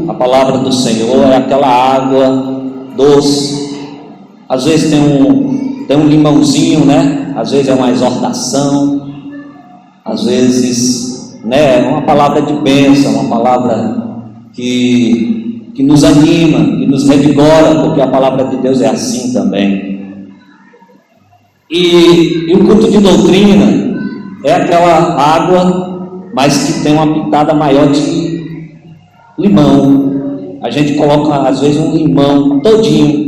a palavra do Senhor é aquela água doce. Às vezes tem um limãozinho, né? Às vezes é uma exortação, às vezes, né, é uma palavra de bênção, uma palavra que nos anima, que nos revigora, porque a palavra de Deus é assim também. E o culto de doutrina é aquela água, mas que tem uma pitada maior de limão. A gente coloca às vezes um limão todinho,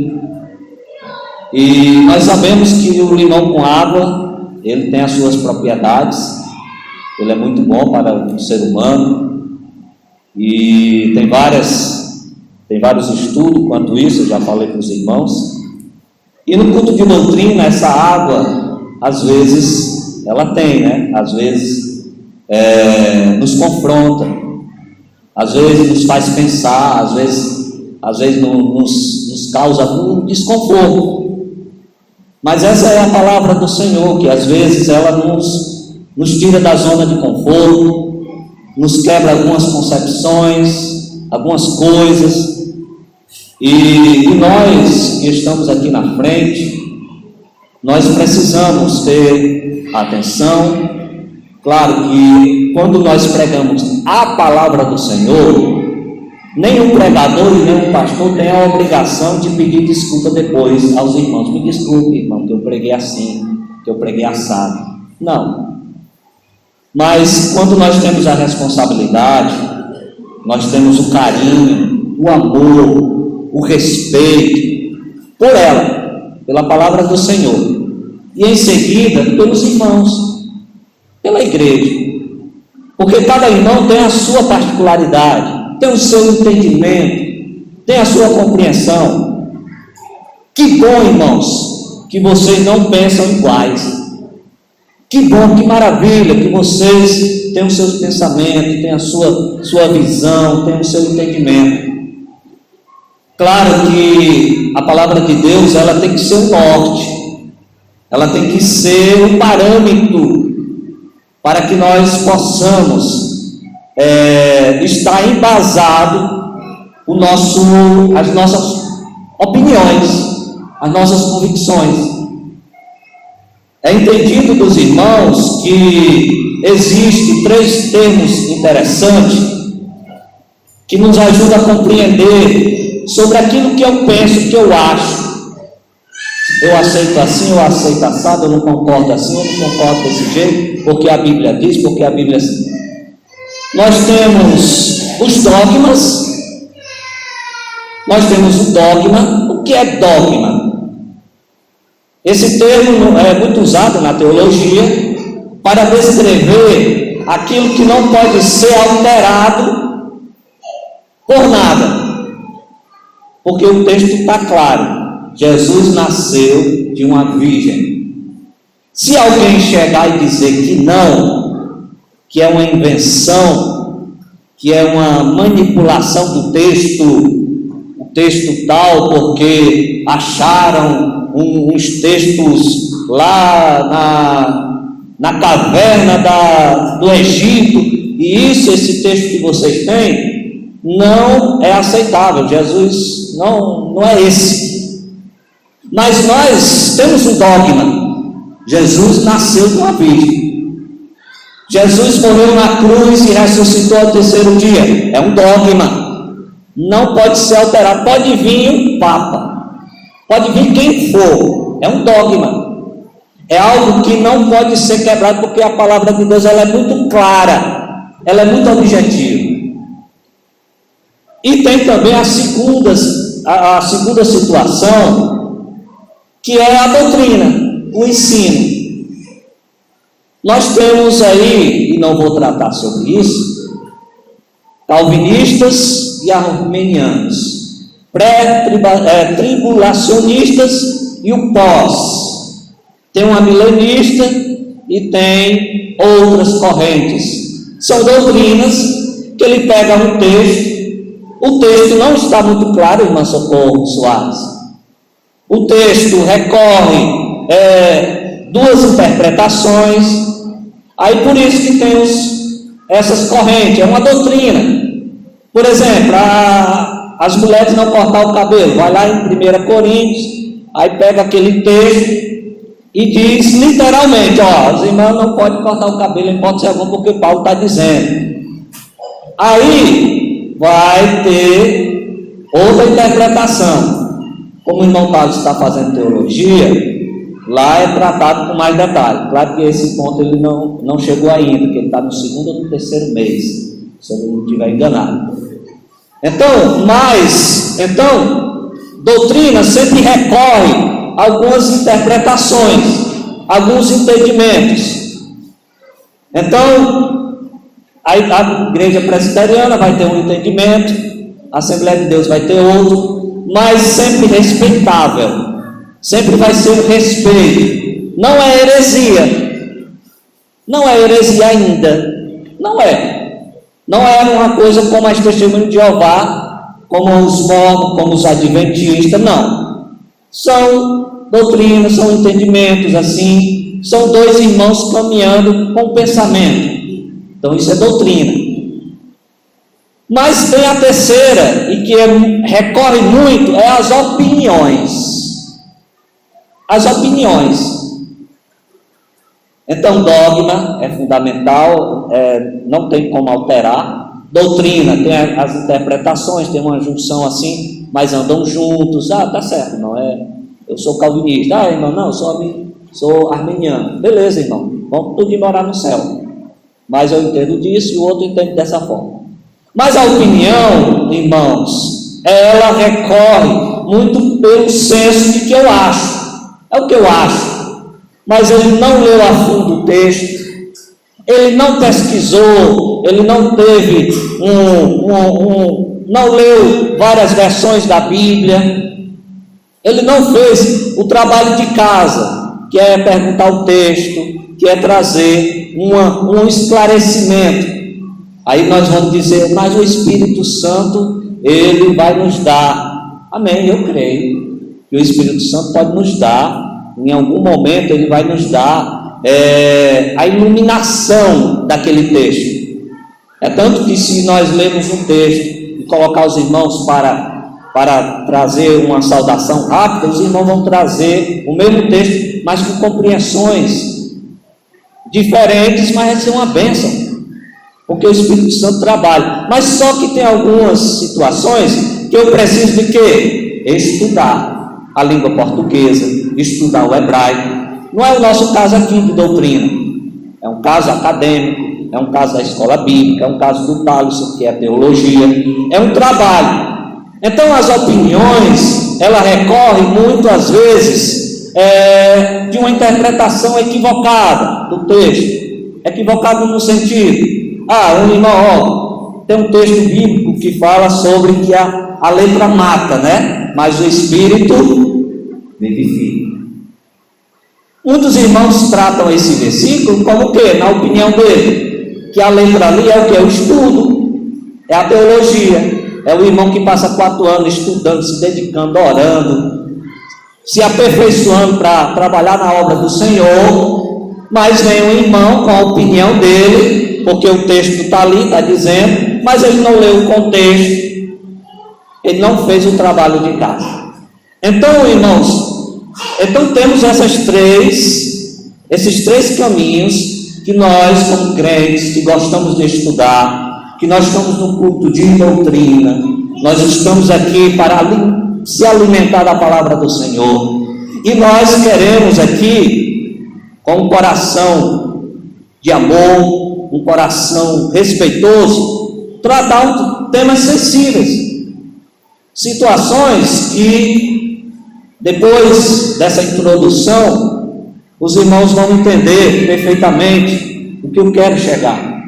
e nós sabemos que o limão com água, ele tem as suas propriedades, ele é muito bom para o ser humano, e tem vários estudos quanto isso, eu já falei para os irmãos. E no culto de doutrina, essa água, às vezes, ela tem, né? Às vezes nos confronta, às vezes nos faz pensar, às vezes nos causa um desconforto. Mas essa é a palavra do Senhor, que às vezes ela nos tira da zona de conforto, nos quebra algumas concepções, algumas coisas. E nós que estamos aqui na frente, nós precisamos ter atenção. Claro que quando nós pregamos a palavra do Senhor, nenhum pregador e nenhum pastor tem a obrigação de pedir desculpa depois aos irmãos. Me desculpe, irmão, que eu preguei assim, que eu preguei assado. Não. Mas quando nós temos a responsabilidade, nós temos o carinho, o amor, o respeito por ela, pela palavra do Senhor, e em seguida pelos irmãos, pela igreja, porque cada irmão tem a sua particularidade, tem o seu entendimento, tem a sua compreensão. Que bom, irmãos, que vocês não pensam iguais. Que bom, que maravilha que vocês têm os seus pensamentos, têm a sua visão, têm o seu entendimento. Claro que a palavra de Deus, ela tem que ser o norte, ela tem que ser o parâmetro para que nós possamos estar embasado as nossas opiniões, as nossas convicções. É entendido dos irmãos que existem 3 termos interessantes que nos ajudam a compreender sobre aquilo que eu penso, que eu acho. Eu aceito assim, eu aceito assado, eu não concordo assim, eu não concordo desse jeito, porque a Bíblia diz, porque a Bíblia... Nós temos os dogmas, nós temos o dogma. O que é dogma? Esse termo é muito usado na teologia para descrever aquilo que não pode ser alterado por nada. Porque o texto está claro: Jesus nasceu de uma virgem. Se alguém chegar e dizer que não, que é uma invenção, que é uma manipulação do texto, o texto tal, porque acharam uns textos lá na caverna do Egito, e esse texto que vocês têm não é aceitável. Jesus não é esse. Mas nós temos um dogma: Jesus nasceu de uma virgem. Jesus morreu na cruz e ressuscitou ao 3º dia. É um dogma, não pode ser alterado. Pode vir um papa, pode vir quem for, é um dogma, é algo que não pode ser quebrado, porque a palavra de Deus, ela é muito clara, ela é muito objetiva. E tem também a segunda situação, que é a doutrina, o ensino. Nós temos aí, e não vou tratar sobre isso, calvinistas e arminianos, tribulacionistas e o pós. Tem uma milenista e tem outras correntes. São doutrinas que ele pega um texto, o texto não está muito claro, irmã Socorro Soares. O texto recorre 2 interpretações. Aí por isso que tem essas correntes, é uma doutrina. Por exemplo, as mulheres não cortar o cabelo. Vai lá em 1 Coríntios, aí pega aquele texto e diz literalmente, as irmãs não podem cortar o cabelo em hipótese alguma, porque Paulo está dizendo. Aí vai ter outra interpretação. Como o irmão Carlos está fazendo teologia, lá é tratado com mais detalhe. Claro que esse ponto ele não chegou ainda, porque ele está no 2º ou no 3º mês, se eu não estiver enganado. Então, doutrina sempre recorre a algumas interpretações, alguns entendimentos. Então, a igreja presbiteriana vai ter um entendimento, a Assembleia de Deus vai ter outro, mas sempre respeitável. Sempre vai ser o respeito. Não é heresia. Não é heresia ainda. Não é. Não é uma coisa como as testemunhas de Jeová, como os mormons, como os adventistas. Não. São doutrinas, são entendimentos assim. São dois irmãos caminhando com pensamento. Então isso é doutrina. Mas tem a terceira, e que recorre muito, é as opiniões. As opiniões. Então, dogma é fundamental, não tem como alterar. Doutrina, tem as interpretações, tem uma junção assim, mas andam juntos. Tá certo, não é? Eu sou calvinista. Irmão, não, eu sou arminiano. Beleza, irmão, vamos tudo morar no céu. Mas eu entendo disso e o outro entende dessa forma. Mas a opinião, irmãos, ela recorre muito pelo senso de que eu acho. É o que eu acho, mas ele não leu a fundo o texto, ele não pesquisou, ele não teve não leu várias versões da Bíblia, ele não fez o trabalho de casa, que é perguntar o texto, que é trazer um esclarecimento. Aí nós vamos dizer, mas o Espírito Santo, ele vai nos dar. Amém, eu creio. Que o Espírito Santo pode nos dar, em algum momento ele vai nos dar a iluminação daquele texto. É tanto que se nós lermos um texto e colocar os irmãos para trazer uma saudação rápida, os irmãos vão trazer o mesmo texto, mas com compreensões diferentes, mas vai ser uma bênção, porque o Espírito Santo trabalha. Mas só que tem algumas situações que eu preciso de quê? Estudar a língua portuguesa, estudar o hebraico. Não é o nosso caso aqui de doutrina, é um caso acadêmico, é um caso da escola bíblica, é um caso do Thales, que é teologia, é um trabalho. Então as opiniões, ela recorre muitas vezes de uma interpretação equivocada do texto, equivocado no sentido, um irmão, tem um texto bíblico que fala sobre que a letra mata, né? Mas o Espírito vivifica. Muitos irmãos tratam esse versículo como o quê? Na opinião dele, que a letra ali é o quê? O estudo, é a teologia, é o irmão que passa 4 anos estudando, se dedicando, orando, se aperfeiçoando para trabalhar na obra do Senhor, mas vem um irmão com a opinião dele, porque o texto está ali, está dizendo, mas ele não leu o contexto, ele não fez o trabalho de casa. Então, irmãos, temos esses três caminhos que nós, como crentes, que gostamos de estudar, que nós estamos no culto de doutrina, nós estamos aqui para se alimentar da palavra do Senhor, e nós queremos aqui, com um coração de amor, um coração respeitoso, tratar temas sensíveis, situações que, depois dessa introdução, os irmãos vão entender perfeitamente o que eu quero chegar,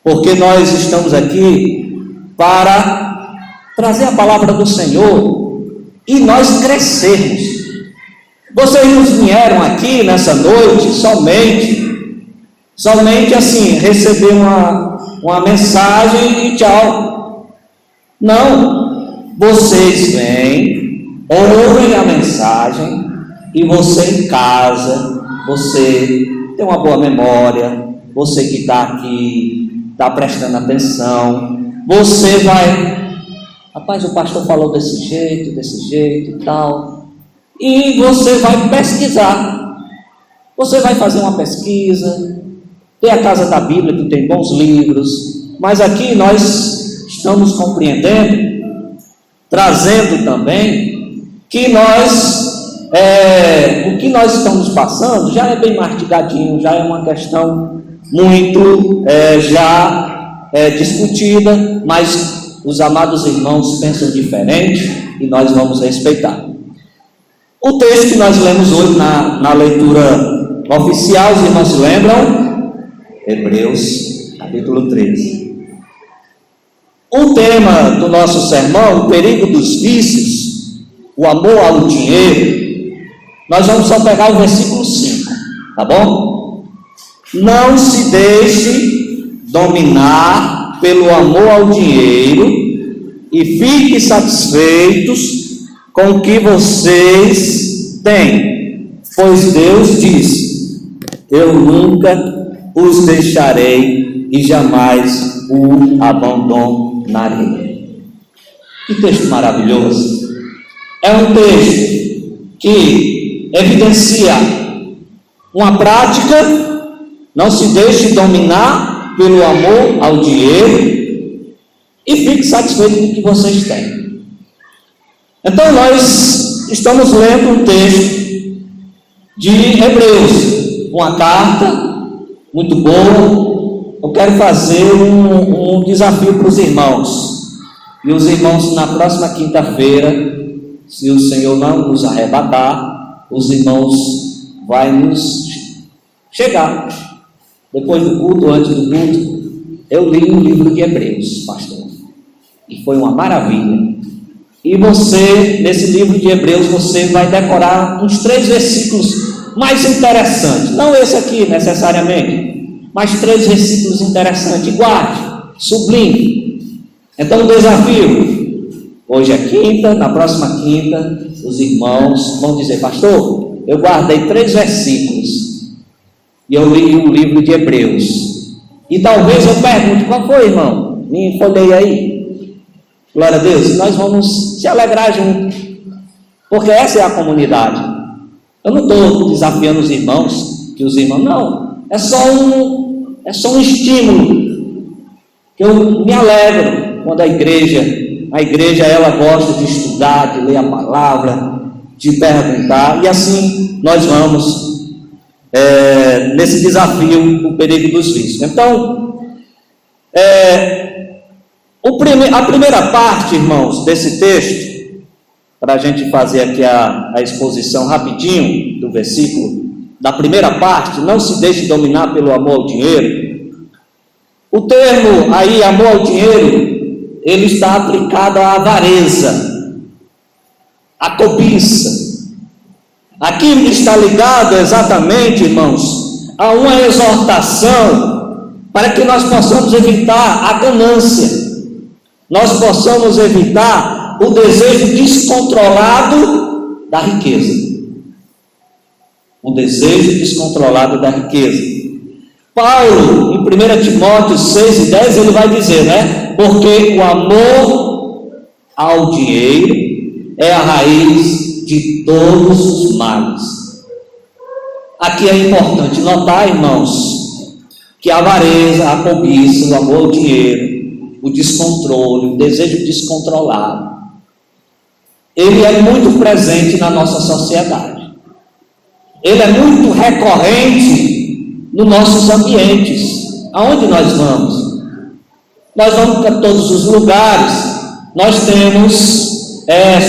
porque nós estamos aqui para trazer a palavra do Senhor e nós crescermos. Vocês não vieram aqui nessa noite somente assim, receber uma mensagem e tchau. Não. Vocês vêm, ouvem a mensagem, e você em casa, você tem uma boa memória, você que está aqui, está prestando atenção, você vai Rapaz, o pastor falou desse jeito e tal. E você vai pesquisar. Você vai fazer uma pesquisa. Tem a Casa da Bíblia, que tem bons livros. Mas aqui nós estamos compreendendo, trazendo também, que o que nós estamos passando já é bem mastigadinho, já é uma questão muito discutida, mas os amados irmãos pensam diferente e nós vamos respeitar. O texto que nós lemos hoje na leitura oficial, os irmãos se lembram? Hebreus, capítulo 13. O tema do nosso sermão, o perigo dos vícios, o amor ao dinheiro, nós vamos só pegar o versículo 5, tá bom? Não se deixe dominar pelo amor ao dinheiro e fique satisfeitos com o que vocês têm, pois Deus disse: eu nunca os deixarei e jamais o abandonarei. Que texto maravilhoso! É um texto que evidencia uma prática: não se deixe dominar pelo amor ao dinheiro e fique satisfeito com o que vocês têm. Então nós estamos lendo um texto de Hebreus, uma carta muito boa. Eu quero fazer um desafio para os irmãos, e os irmãos na próxima quinta-feira, se o Senhor não nos arrebatar, os irmãos vai nos chegar depois do culto, antes do culto. Eu li o livro de Hebreus, pastor, e foi uma maravilha. E você, nesse livro de Hebreus, você vai decorar uns 3 versículos mais interessantes, não esse aqui necessariamente, mas 3 versículos interessantes. Guarde, sublime. Então o desafio, hoje é quinta, na próxima quinta os irmãos vão dizer: pastor, eu guardei 3 versículos e eu li o livro de Hebreus, e talvez eu pergunte: qual foi, irmão? Me folhei aí. Glória a Deus. Nós vamos se alegrar junto, porque essa é a comunidade. Eu não estou desafiando os irmãos, não, é só um estímulo, que eu me alegro quando a igreja ela gosta de estudar, de ler a palavra, de perguntar, e assim nós vamos nesse desafio, o perigo dos vícios. Então, a primeira parte, irmãos, desse texto, para a gente fazer aqui a exposição rapidinho do versículo, da primeira parte: não se deixe dominar pelo amor ao dinheiro. O termo aí, amor ao dinheiro, ele está aplicado à avareza, à cobiça. Aqui está ligado exatamente, irmãos, a uma exortação para que nós possamos evitar a ganância, nós possamos evitar o desejo descontrolado da riqueza. O desejo descontrolado da riqueza. Paulo, em 1 Timóteo 6:10, ele vai dizer, porque o amor ao dinheiro é a raiz de todos os males. Aqui é importante notar, irmãos, que a avareza, a cobiça, o amor ao dinheiro, o descontrole, o desejo descontrolado, ele é muito presente na nossa sociedade. Ele é muito recorrente nos nossos ambientes. Aonde nós vamos? Nós vamos para todos os lugares. Nós temos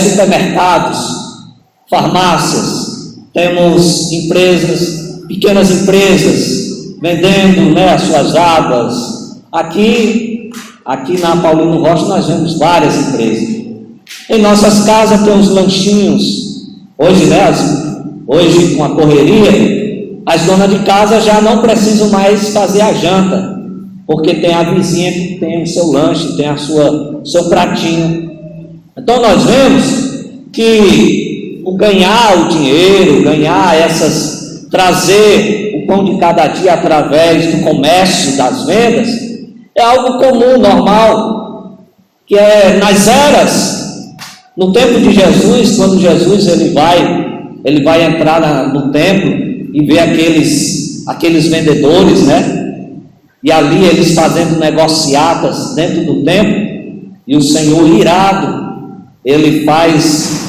supermercados, farmácias, temos empresas, pequenas empresas, vendendo as suas águas. Aqui na Paulino Rocha nós vemos várias empresas. Em nossas casas tem os lanchinhos. Hoje com a correria, as donas de casa já não precisam mais fazer a janta, porque tem a vizinha que tem o seu lanche, tem o seu pratinho. Então nós vemos que o ganhar o dinheiro, trazer o pão de cada dia através do comércio, das vendas, é algo comum, normal. que é nas eras, no tempo de Jesus, quando Jesus ele vai entrar no templo e ver aqueles vendedores, né? E ali eles fazendo negociatas dentro do templo, e o Senhor irado, ele traz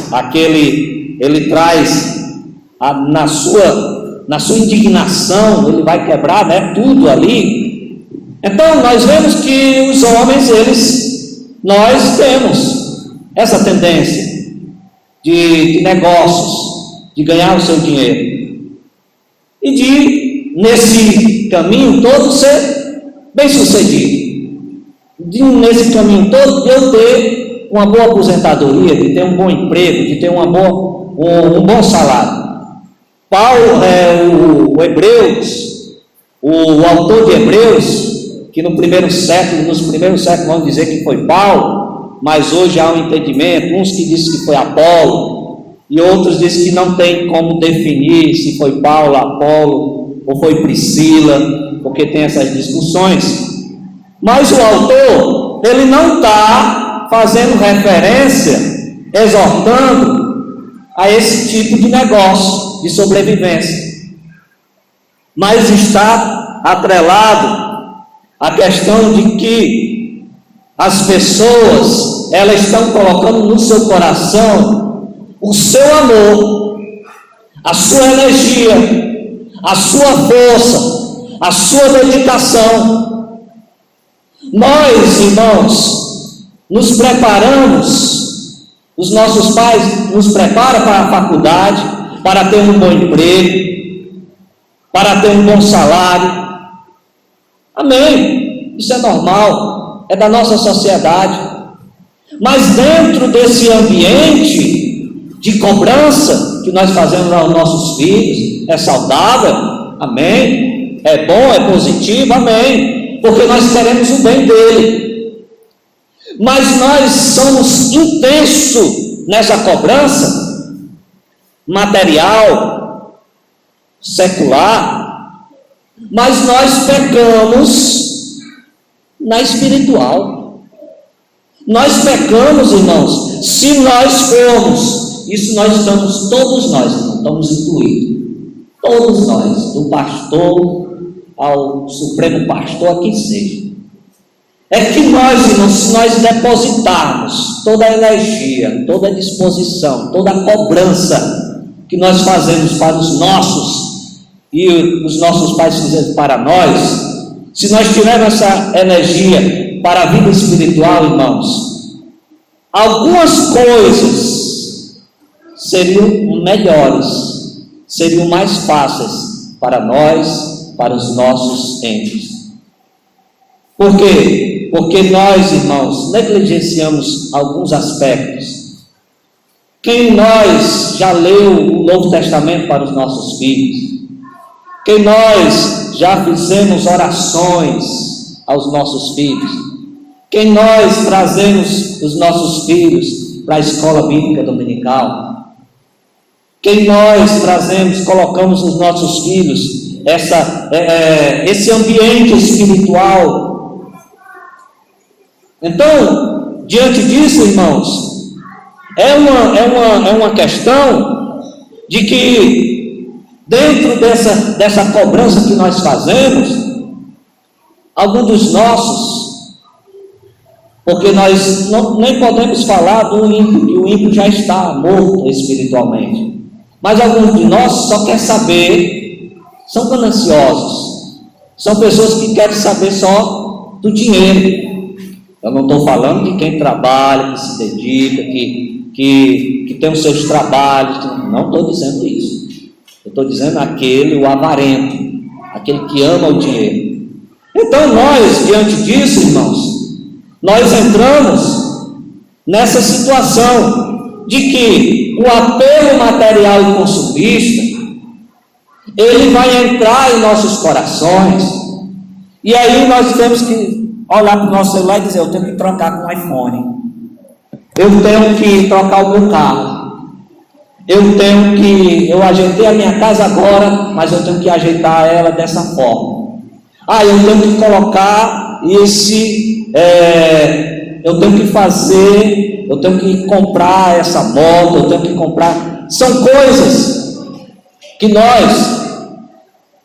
na sua indignação, ele vai quebrar, né, tudo ali. Então nós vemos que os homens, nós temos essa tendência de negócios, de ganhar o seu dinheiro, e de, nesse caminho todo, ser bem sucedido, nesse caminho todo, de eu ter uma boa aposentadoria, de ter um bom emprego, de ter um bom salário. Paulo, o autor de Hebreus, que nos primeiros séculos vão dizer que foi Paulo, mas hoje há um entendimento, uns que dizem que foi Apolo, e outros dizem que não tem como definir se foi Paulo, Apolo, ou foi Priscila, porque tem essas discussões. Mas o autor, ele não está fazendo referência, exortando a esse tipo de negócio, de sobrevivência, mas está atrelado à questão de que as pessoas, elas estão colocando no seu coração o seu amor, a sua energia, a sua força, a sua dedicação. Nós, irmãos, nos preparamos, os nossos pais nos preparam para a faculdade, para ter um bom emprego, para ter um bom salário. Amém, isso é normal, é da nossa sociedade. Mas dentro desse ambiente de cobrança que nós fazemos aos nossos filhos, é saudável, amém, é bom, é positivo, amém, porque nós queremos o bem dele. Mas nós somos intensos nessa cobrança material, secular, mas nós pecamos na espiritual. Nós pecamos, irmãos, se nós formos, isso nós estamos, todos nós, estamos incluídos, todos nós, do pastor ao supremo pastor, a quem seja. É que nós, irmãos, se nós depositarmos toda a energia, toda a disposição, toda a cobrança que nós fazemos para os nossos, e os nossos pais fizeram para nós, se nós tivermos essa energia para a vida espiritual, irmãos, algumas coisas seriam melhores, seriam mais fáceis para nós, para os nossos entes. Por quê? Porque nós, irmãos, negligenciamos alguns aspectos. Quem nós já leu o Novo Testamento para os nossos filhos? Quem nós já fizemos orações aos nossos filhos? Quem nós trazemos os nossos filhos para a escola bíblica dominical? Quem nós trazemos, colocamos os nossos filhos esse ambiente espiritual? Então, diante disso, irmãos, é uma questão de que dentro dessa cobrança que nós fazemos, alguns dos nossos, porque nós nem podemos falar do ímpio, que o ímpio já está morto espiritualmente, mas alguns de nós só querem saber, são gananciosos, são pessoas que querem saber só do dinheiro. Eu não estou falando de quem trabalha, que se dedica, que tem os seus trabalhos, não estou dizendo isso. Eu estou dizendo o avarento, aquele que ama o dinheiro. Então nós, diante disso, irmãos, nós entramos nessa situação de que o apelo material e consumista, ele vai entrar em nossos corações, e aí nós temos que olhar para o nosso celular e dizer: eu tenho que trocar com o iPhone, eu tenho que trocar o meu carro, eu ajeitei a minha casa agora, mas eu tenho que ajeitar ela dessa forma. Eu tenho que colocar eu tenho que fazer, eu tenho que comprar essa moto, eu tenho que comprar. São coisas que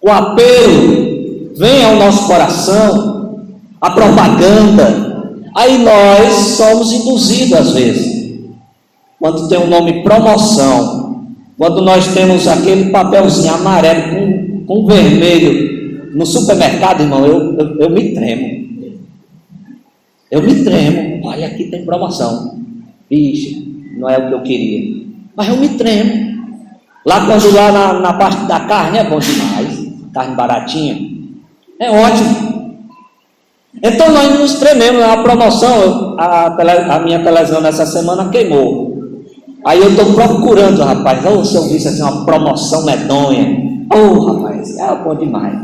o apelo vem ao nosso coração, a propaganda, aí nós somos induzidos às vezes, quando tem o nome promoção, quando nós temos aquele papelzinho amarelo com vermelho no supermercado, irmão, eu me tremo. Eu me tremo. Olha, aqui tem promoção. Vixe, não é o que eu queria. Mas eu me tremo. Lá quando na parte da carne é bom demais. Carne baratinha. É ótimo. Então nós nos trememos. A promoção, a minha televisão nessa semana queimou. Aí eu estou procurando, rapaz. Se eu visse assim uma promoção medonha. Rapaz, é bom demais.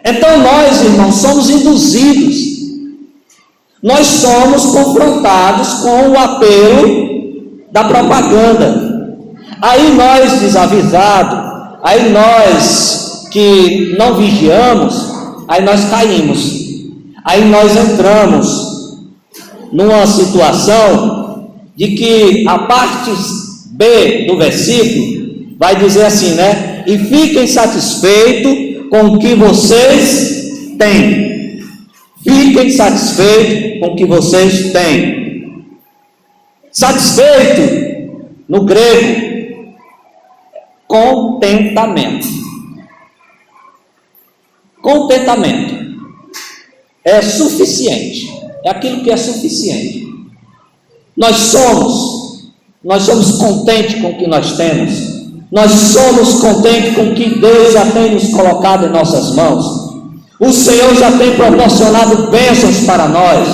Então nós, irmãos, somos induzidos. Nós somos confrontados com o apelo da propaganda. Aí nós, desavisados, aí nós que não vigiamos, aí nós caímos. Aí nós entramos numa situação de que a parte B do versículo vai dizer assim, né? E fiquem satisfeitos com o que vocês têm. Fiquem satisfeitos com o que vocês têm. Satisfeito, no grego, contentamento. Contentamento é suficiente, é aquilo que é suficiente. Nós somos contentes com o que nós temos. Nós somos contentes com o que Deus já tem nos colocado em nossas mãos. O Senhor já tem proporcionado bênçãos para nós.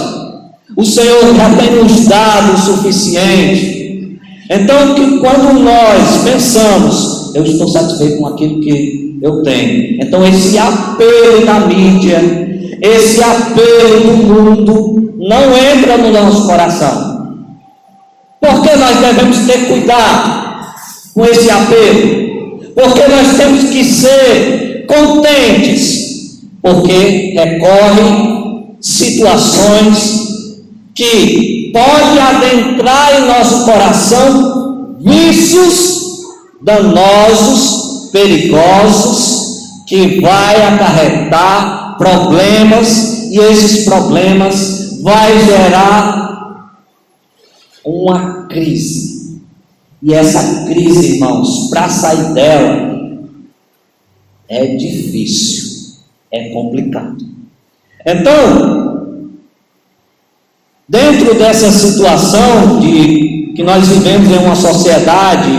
O Senhor já tem nos dado o suficiente. Então, quando nós pensamos, eu estou satisfeito com aquilo que eu tenho. Então, esse apelo da mídia, esse apelo do mundo, não entra no nosso coração. Porque nós devemos ter cuidado com esse apelo. Porque nós temos que ser contentes. Porque recorrem situações que podem adentrar em nosso coração vícios danosos, perigosos, que vai acarretar problemas, e esses problemas vai gerar uma crise. E essa crise, irmãos, para sair dela é difícil. É complicado. Então, dentro dessa situação de que nós vivemos em uma sociedade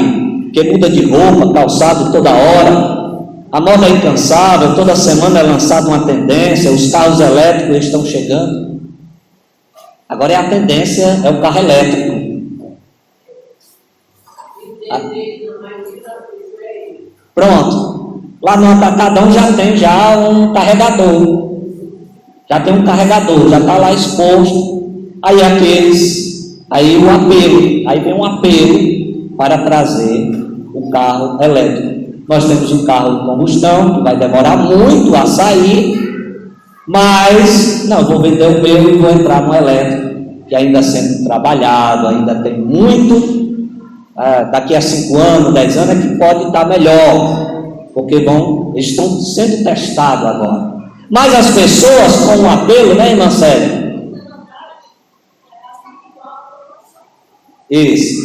que muda de roupa, calçado toda hora, a moda é incansável, toda semana é lançada uma tendência, os carros elétricos estão chegando. Agora a tendência é o carro elétrico. Pronto. Lá no Atacadão já tem um carregador. Já tem um carregador, já está lá exposto. Aí o apelo. Aí vem um apelo para trazer o carro elétrico. Nós temos um carro de combustão que vai demorar muito a sair. Mas, não, vou vender o meu e vou entrar no elétrico, que ainda sendo trabalhado, ainda tem muito. Daqui a 5 anos, 10 anos é que pode estar melhor. Porque eles estão sendo testados agora. Mas as pessoas com o apelo, né, irmã Célia? Isso.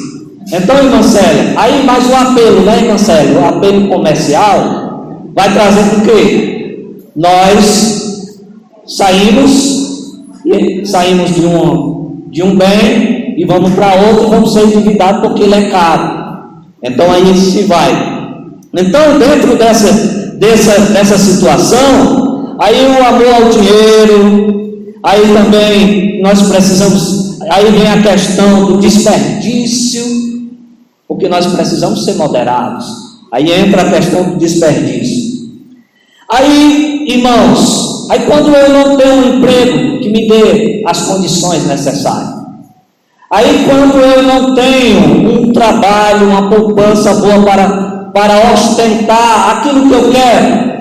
Então, irmã Célia, aí mais o apelo, né, irmã Célia? O apelo comercial vai trazer o quê? Nós saímos de um bem e vamos para outro e vamos ser endividados porque ele é caro. Então aí se vai. Então, dentro dessa situação, aí o amor ao dinheiro, aí também nós precisamos, aí vem a questão do desperdício, porque nós precisamos ser moderados. Aí entra a questão do desperdício. Aí, irmãos, aí quando eu não tenho um emprego que me dê as condições necessárias, aí quando eu não tenho um trabalho, uma poupança boa para ostentar aquilo que eu quero.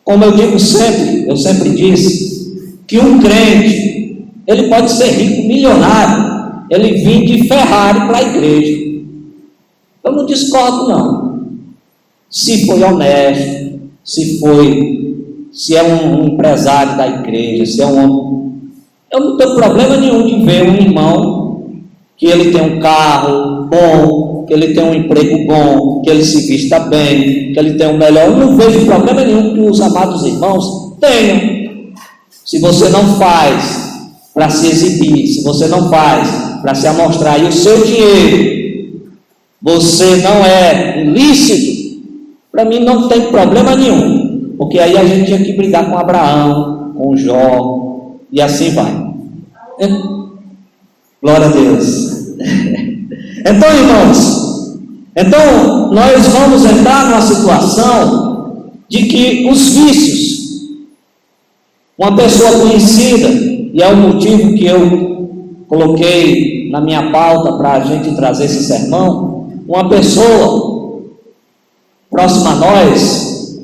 Como eu sempre disse, que um crente, Ele pode ser rico, milionário, ele vir de Ferrari para a igreja. Eu não discordo, não. Se foi honesto, se é um empresário da igreja, se é um homem. Eu não tenho problema nenhum de ver um irmão que ele tem um carro bom, que ele tem um emprego bom, que ele se vista bem, que ele tem um melhor. Eu não vejo problema nenhum que os amados irmãos tenham. Se você não faz para se exibir, se você não faz para se amostrar, e o seu dinheiro, você não é ilícito, para mim não tem problema nenhum, porque aí a gente tinha que brigar com Abraão, com Jó, e assim vai. Glória a Deus. Então, irmãos, nós vamos entrar numa situação de que os vícios, uma pessoa conhecida, e é o motivo que eu coloquei na minha pauta para a gente trazer esse sermão, uma pessoa próxima a nós,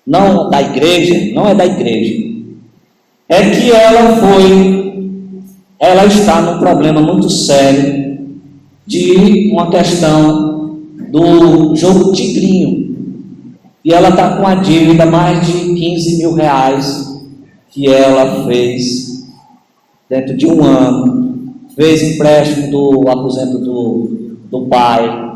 não da igreja, não é da igreja, é que ela está num problema muito sério de uma questão do jogo tigrinho, e ela está com uma dívida mais de 15 mil reais que ela fez dentro de um ano, fez empréstimo do aposento do pai,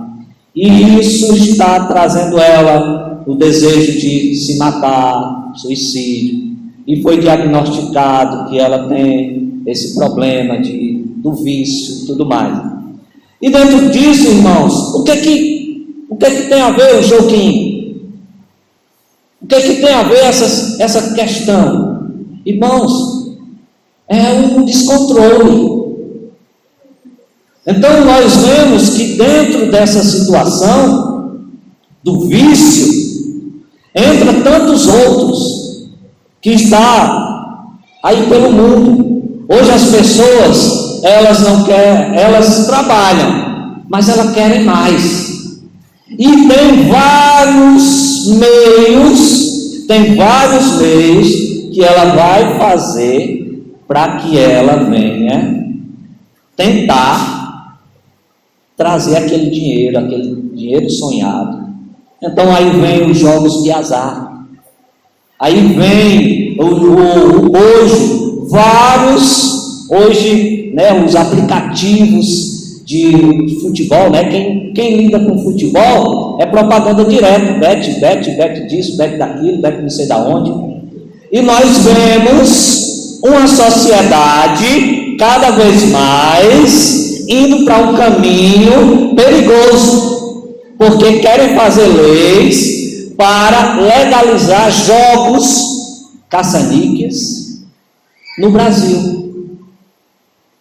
e isso está trazendo ela o desejo de se matar, suicídio, e foi diagnosticado que ela tem esse problema do vício e tudo mais. E dentro disso, irmãos, o que tem a ver o joguinho? O que tem a ver essa questão? Irmãos, é um descontrole. Então nós vemos que dentro dessa situação do vício, entra tantos outros que está aí pelo mundo. Hoje as pessoas, elas não querem, elas trabalham, mas elas querem mais. E tem vários meios que ela vai fazer para que ela venha tentar trazer aquele dinheiro sonhado. Então aí vem os jogos de azar, aí vem hoje, né, os aplicativos de futebol, né? Quem lida com futebol é propaganda direto, bet disso, bet daquilo, bet não sei da onde. E nós vemos uma sociedade cada vez mais indo para um caminho perigoso, porque querem fazer leis para legalizar jogos caça-níqueis no Brasil.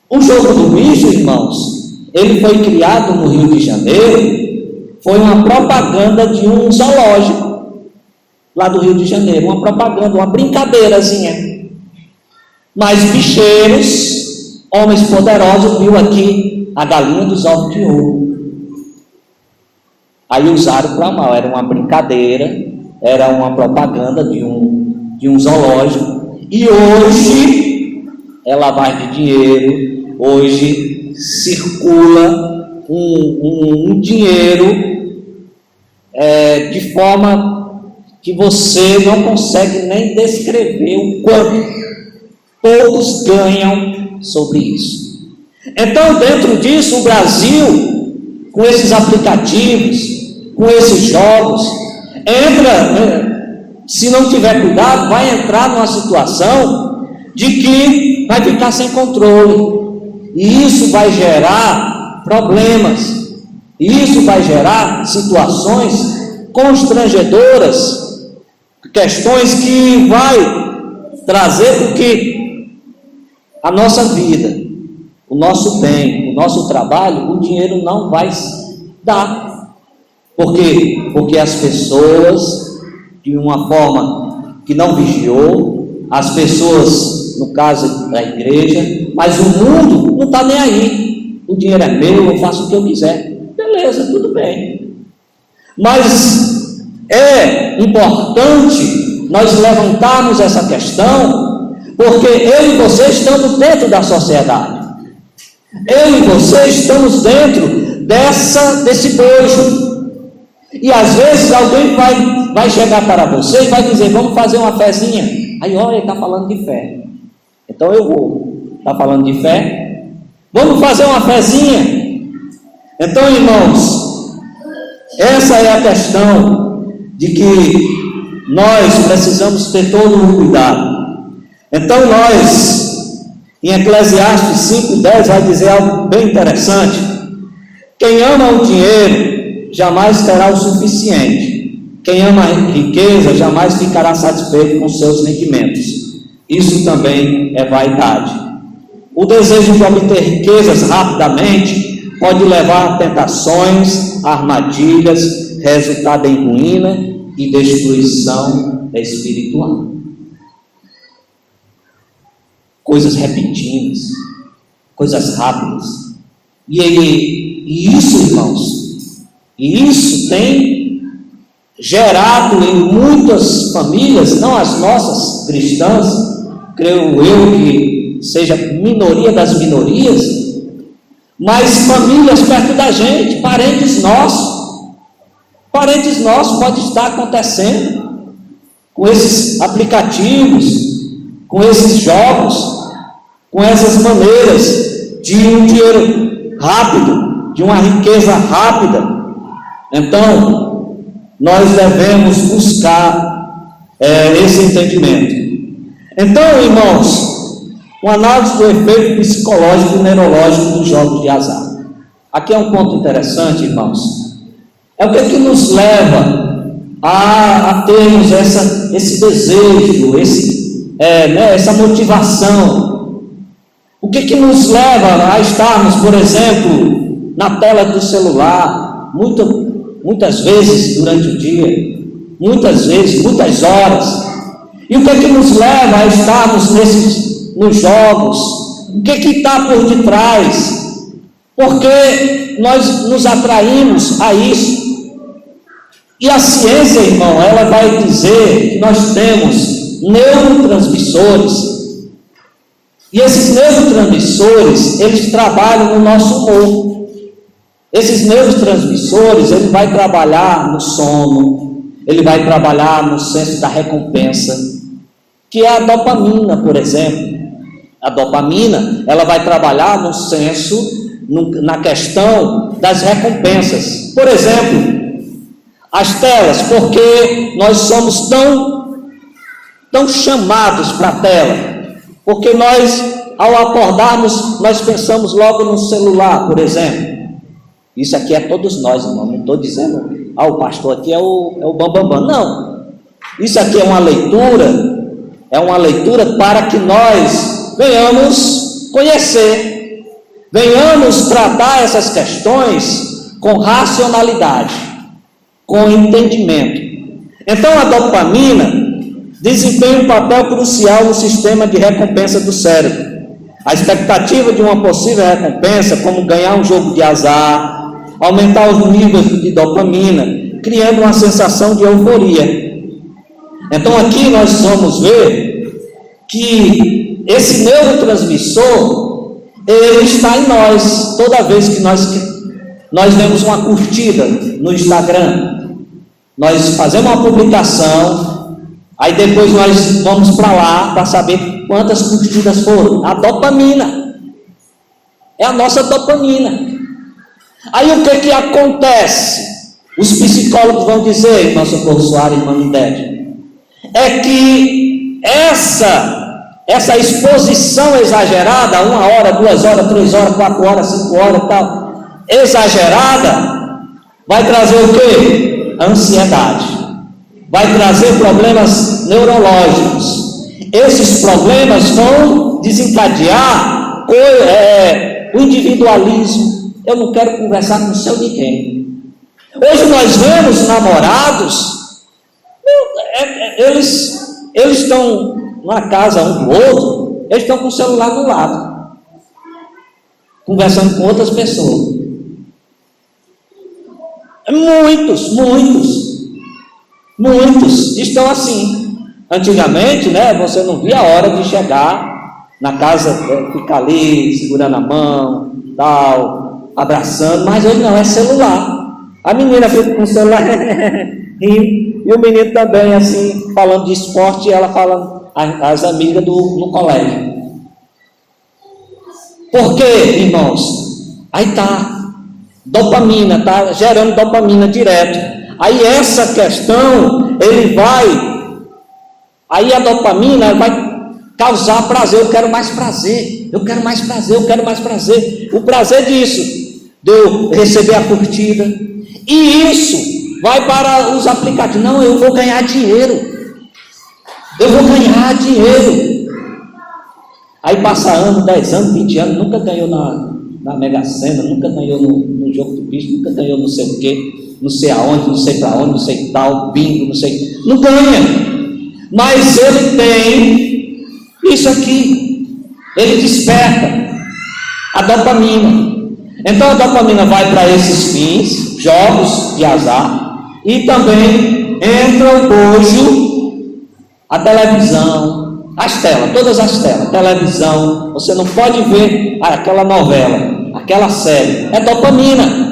O jogo do bicho, irmãos, ele foi criado no Rio de Janeiro, foi uma propaganda de um zoológico lá do Rio de Janeiro, uma propaganda, uma brincadeirazinha. Mas bicheiros, homens poderosos, viu aqui a galinha dos ovos de ouro. Aí usaram para mal, era uma brincadeira, era uma propaganda de um zoológico. E hoje é lavagem de dinheiro, hoje circula um dinheiro de forma que você não consegue nem descrever o quanto todos ganham sobre isso. Então, dentro disso, o Brasil, com esses aplicativos, com esses jogos, se não tiver cuidado, vai entrar numa situação de que vai ficar sem controle, e isso vai gerar problemas, e isso vai gerar situações constrangedoras, questões que vai trazer porque a nossa vida, o nosso bem, o nosso trabalho, o dinheiro não vai dar. Por quê? Porque as pessoas, de uma forma que não vigiou, as pessoas, no caso da igreja, mas o mundo não está nem aí. O dinheiro é meu, eu faço o que eu quiser. Beleza, tudo bem. Mas é importante nós levantarmos essa questão, Porque eu e você estamos dentro da sociedade. Eu e você estamos dentro desse bojo. E às vezes alguém vai chegar para você e vai dizer: vamos fazer uma fezinha. Aí olha, ele está falando de fé. Então eu vou. Está falando de fé? Vamos fazer uma fezinha. Então, irmãos, essa é a questão de que nós precisamos ter todo o cuidado. Então nós, em Eclesiastes 5:10, vai dizer algo bem interessante: quem ama o dinheiro jamais terá o suficiente, quem ama a riqueza jamais ficará satisfeito com seus rendimentos. Isso também é vaidade. O desejo de obter riquezas rapidamente pode levar a tentações, armadilhas, resultado em ruína e destruição espiritual. Coisas repentinas, coisas rápidas. E isso, irmãos, isso tem gerado em muitas famílias, não as nossas cristãs, creio eu que seja minoria das minorias, mas famílias perto da gente, parentes nossos pode estar acontecendo com esses aplicativos, com esses jogos, com essas maneiras de um dinheiro rápido, de uma riqueza rápida. Então, nós devemos buscar esse entendimento. Então, irmãos, uma análise do efeito psicológico e neurológico dos jogos de azar. Aqui é um ponto interessante, irmãos. É o que nos leva a termos esse desejo, essa motivação. O que nos leva a estarmos, por exemplo, na tela do celular, muitas vezes durante o dia, muitas horas? E o que nos leva a estarmos nos jogos? O que está por detrás? Porque nós nos atraímos a isso. E a ciência, irmão, ela vai dizer que nós temos neurotransmissores. E esses neurotransmissores, eles trabalham no nosso humor. Esses neurotransmissores, ele vai trabalhar no sono, ele vai trabalhar no senso da recompensa, que é a dopamina, por exemplo. A dopamina, ela vai trabalhar no senso, na questão das recompensas. Por exemplo, as telas, porque nós somos tão chamados para a tela. Porque nós, ao acordarmos, nós pensamos logo no celular, por exemplo. Isso aqui é todos nós, irmão. Não estou dizendo, o pastor aqui é o bambambam. Não. Isso aqui é uma leitura para que nós venhamos conhecer, venhamos tratar essas questões com racionalidade, com entendimento. Então a dopamina desempenha um papel crucial no sistema de recompensa do cérebro. A expectativa de uma possível recompensa, como ganhar um jogo de azar, aumentar os níveis de dopamina, criando uma sensação de euforia. Então aqui nós vamos ver que esse neurotransmissor, ele está em nós. Toda vez que nós demos uma curtida no Instagram, nós fazemos uma publicação, aí depois nós vamos para lá para saber quantas curtidas foram. A dopamina. É a nossa dopamina. Aí o que acontece? Os psicólogos vão dizer, irmão Socorro Soares, irmã Lidete, é que essa exposição exagerada, 1 hora, 2 horas, 3 horas, 4 horas, 5 horas, tal, exagerada, vai trazer o quê? Ansiedade. Vai trazer problemas neurológicos. Esses problemas vão desencadear o individualismo. Eu não quero conversar com seu ninguém. Hoje nós vemos namorados, eles estão na casa um do outro, eles estão com o celular do lado, conversando com outras pessoas. Muitos estão assim. Antigamente, né, você não via a hora de chegar na casa, ficar ali, segurando a mão, tal, abraçando, mas hoje não, é celular. A menina fica com o celular rindo, e o menino também, assim, falando de esporte, e ela fala as amigas no colégio. Por quê, irmãos? Aí tá, dopamina, tá gerando dopamina direto. Aí essa questão, aí a dopamina vai causar prazer. Eu quero mais prazer, eu quero mais prazer, eu quero mais prazer. O prazer disso, de eu receber a curtida. E isso vai para os aplicativos. Não, eu vou ganhar dinheiro. Eu vou ganhar dinheiro. Aí passa ano, 10 anos, 20 anos, nunca ganhou na Mega Sena, nunca ganhou no jogo do bicho, nunca ganhou não sei o quê, não sei aonde, não sei para onde, não sei tal, bingo, não sei. Não ganha. Mas ele tem isso aqui. Ele desperta a dopamina. Então a dopamina vai para esses fins, jogos de azar, e também entra o bojo, a televisão, as telas, todas as telas, televisão. Você não pode ver aquela novela, aquela série, é dopamina.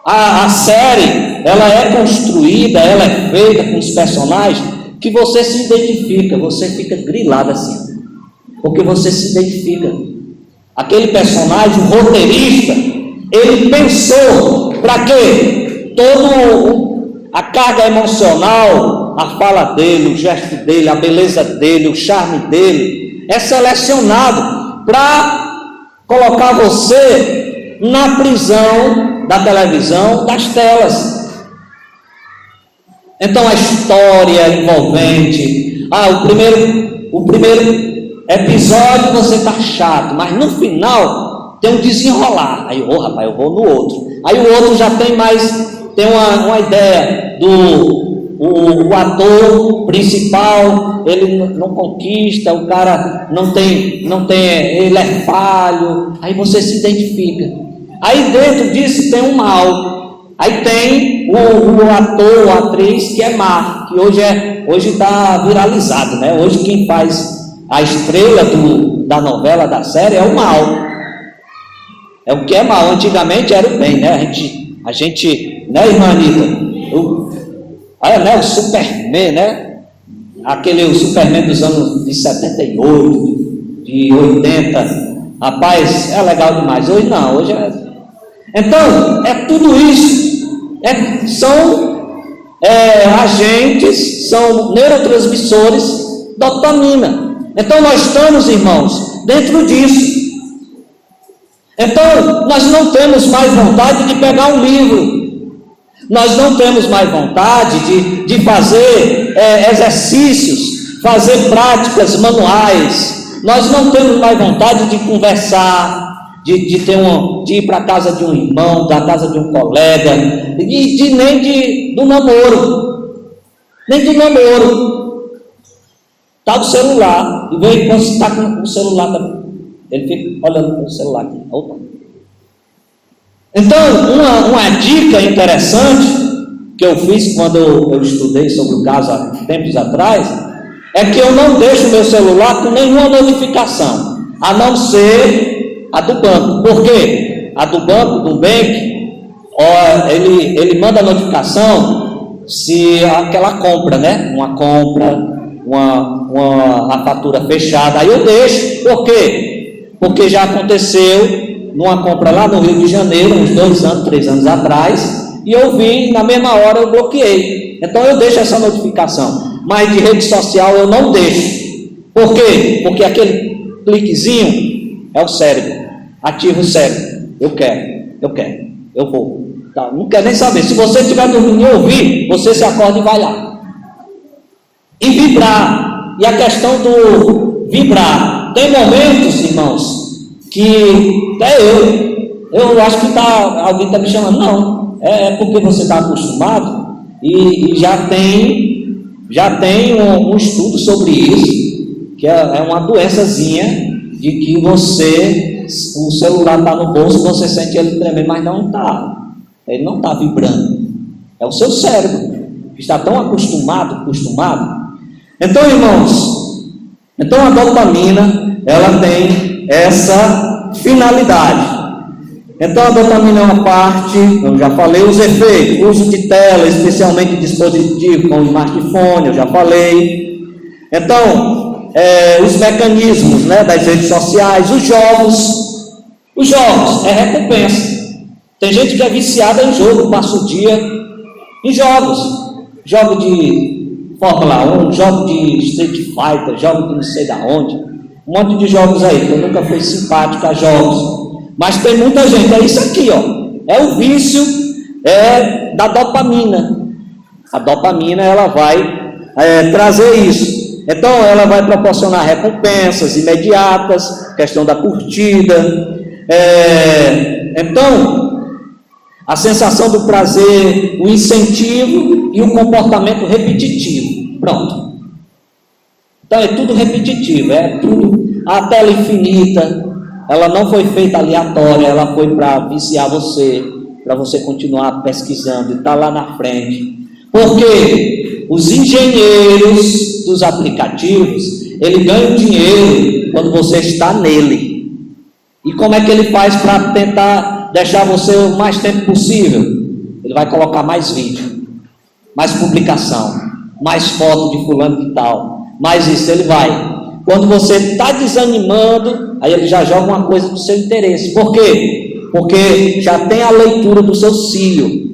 A série, ela é construída, ela é feita com os personagens que você se identifica, você fica grilado assim, porque você se identifica. Aquele personagem, o roteirista, ele pensou para quê? Toda a carga emocional, a fala dele, o gesto dele, a beleza dele, o charme dele, é selecionado para colocar você na prisão da televisão, das telas. Então a história envolvente, o primeiro episódio você está chato, mas no final tem um desenrolar. Aí, rapaz, eu vou no outro. Aí o outro já tem uma ideia o ator principal, ele não conquista, o cara não tem, ele é falho. Aí você se identifica. Aí dentro disso tem um mal. Aí tem o ator, a atriz que é má, que hoje está viralizado, né? Hoje quem faz a estrela da novela, da série, é o mal. É o que é mal. Antigamente era o bem, né? A gente, né, irmã Anitta? O Superman, né? O Superman dos anos de 78, de 80. Rapaz, é legal demais. Hoje não, hoje é. Então, é tudo isso. São agentes, são neurotransmissores, dopamina. Então nós estamos, irmãos, dentro disso. Então nós não temos mais vontade de pegar um livro. Nós não temos mais vontade de fazer exercícios, fazer práticas manuais. Nós não temos mais vontade de conversar, de ir para a casa de um irmão, da casa de um colega, nem do namoro. Nem do namoro. Está o celular, e vem quando está com o celular também. Ele fica olhando para o celular aqui. Opa. Então, uma dica interessante que eu fiz quando eu estudei sobre o caso há tempos atrás, é que eu não deixo o meu celular com nenhuma notificação, a não ser a do banco. Por quê? A do banco, do Nubank, ele manda a notificação se aquela compra, né? Uma compra, uma fatura fechada, aí eu deixo. Por quê? Porque já aconteceu numa compra lá no Rio de Janeiro, uns 2 anos, 3 anos atrás, e eu vi, na mesma hora eu bloqueei. Então eu deixo essa notificação, mas de rede social eu não deixo. Por quê? Porque aquele cliquezinho é o cérebro, ativa o cérebro. Eu quero, eu vou. Tá, não quero nem saber. Se você estiver dormindo e ouvir, você se acorda e vai lá. E vibrar. E a questão do vibrar, tem momentos, irmãos, que até eu acho que alguém está me chamando. Não, é porque você está acostumado e já tem um estudo sobre isso, que é uma doençazinha de que o celular está no bolso, você sente ele tremer, mas não está. Ele não está vibrando. É o seu cérebro. está tão acostumado. Então, irmãos, a dopamina, ela tem essa finalidade. Então, a dopamina é uma parte, eu já falei, os efeitos, uso de tela, especialmente dispositivo como smartphone, eu já falei. Então, os mecanismos, né, das redes sociais, os jogos é recompensa. Tem gente que é viciada em jogo, passa o dia em jogo de Fórmula 1, jogo de Street Fighter, jogo de não sei da onde, um monte de jogos aí, que eu nunca fui simpático a jogos, mas tem muita gente, é isso aqui, ó, é o vício da dopamina. A dopamina, ela vai trazer isso. Então, ela vai proporcionar recompensas imediatas, questão da curtida. Então, a sensação do prazer, o incentivo e o comportamento repetitivo. Pronto. Então, é tudo repetitivo, é tudo. A tela infinita, ela não foi feita aleatória, ela foi para viciar você, para você continuar pesquisando e estar lá na frente. Porque os engenheiros dos aplicativos, ele ganha dinheiro quando você está nele. E como é que ele faz para tentar deixar você o mais tempo possível? Ele vai colocar mais vídeo, mais publicação, mais foto de fulano de tal, mais isso, ele vai. Quando você está desanimando, aí ele já joga uma coisa do seu interesse. Por quê? Porque já tem a leitura do seu cílio.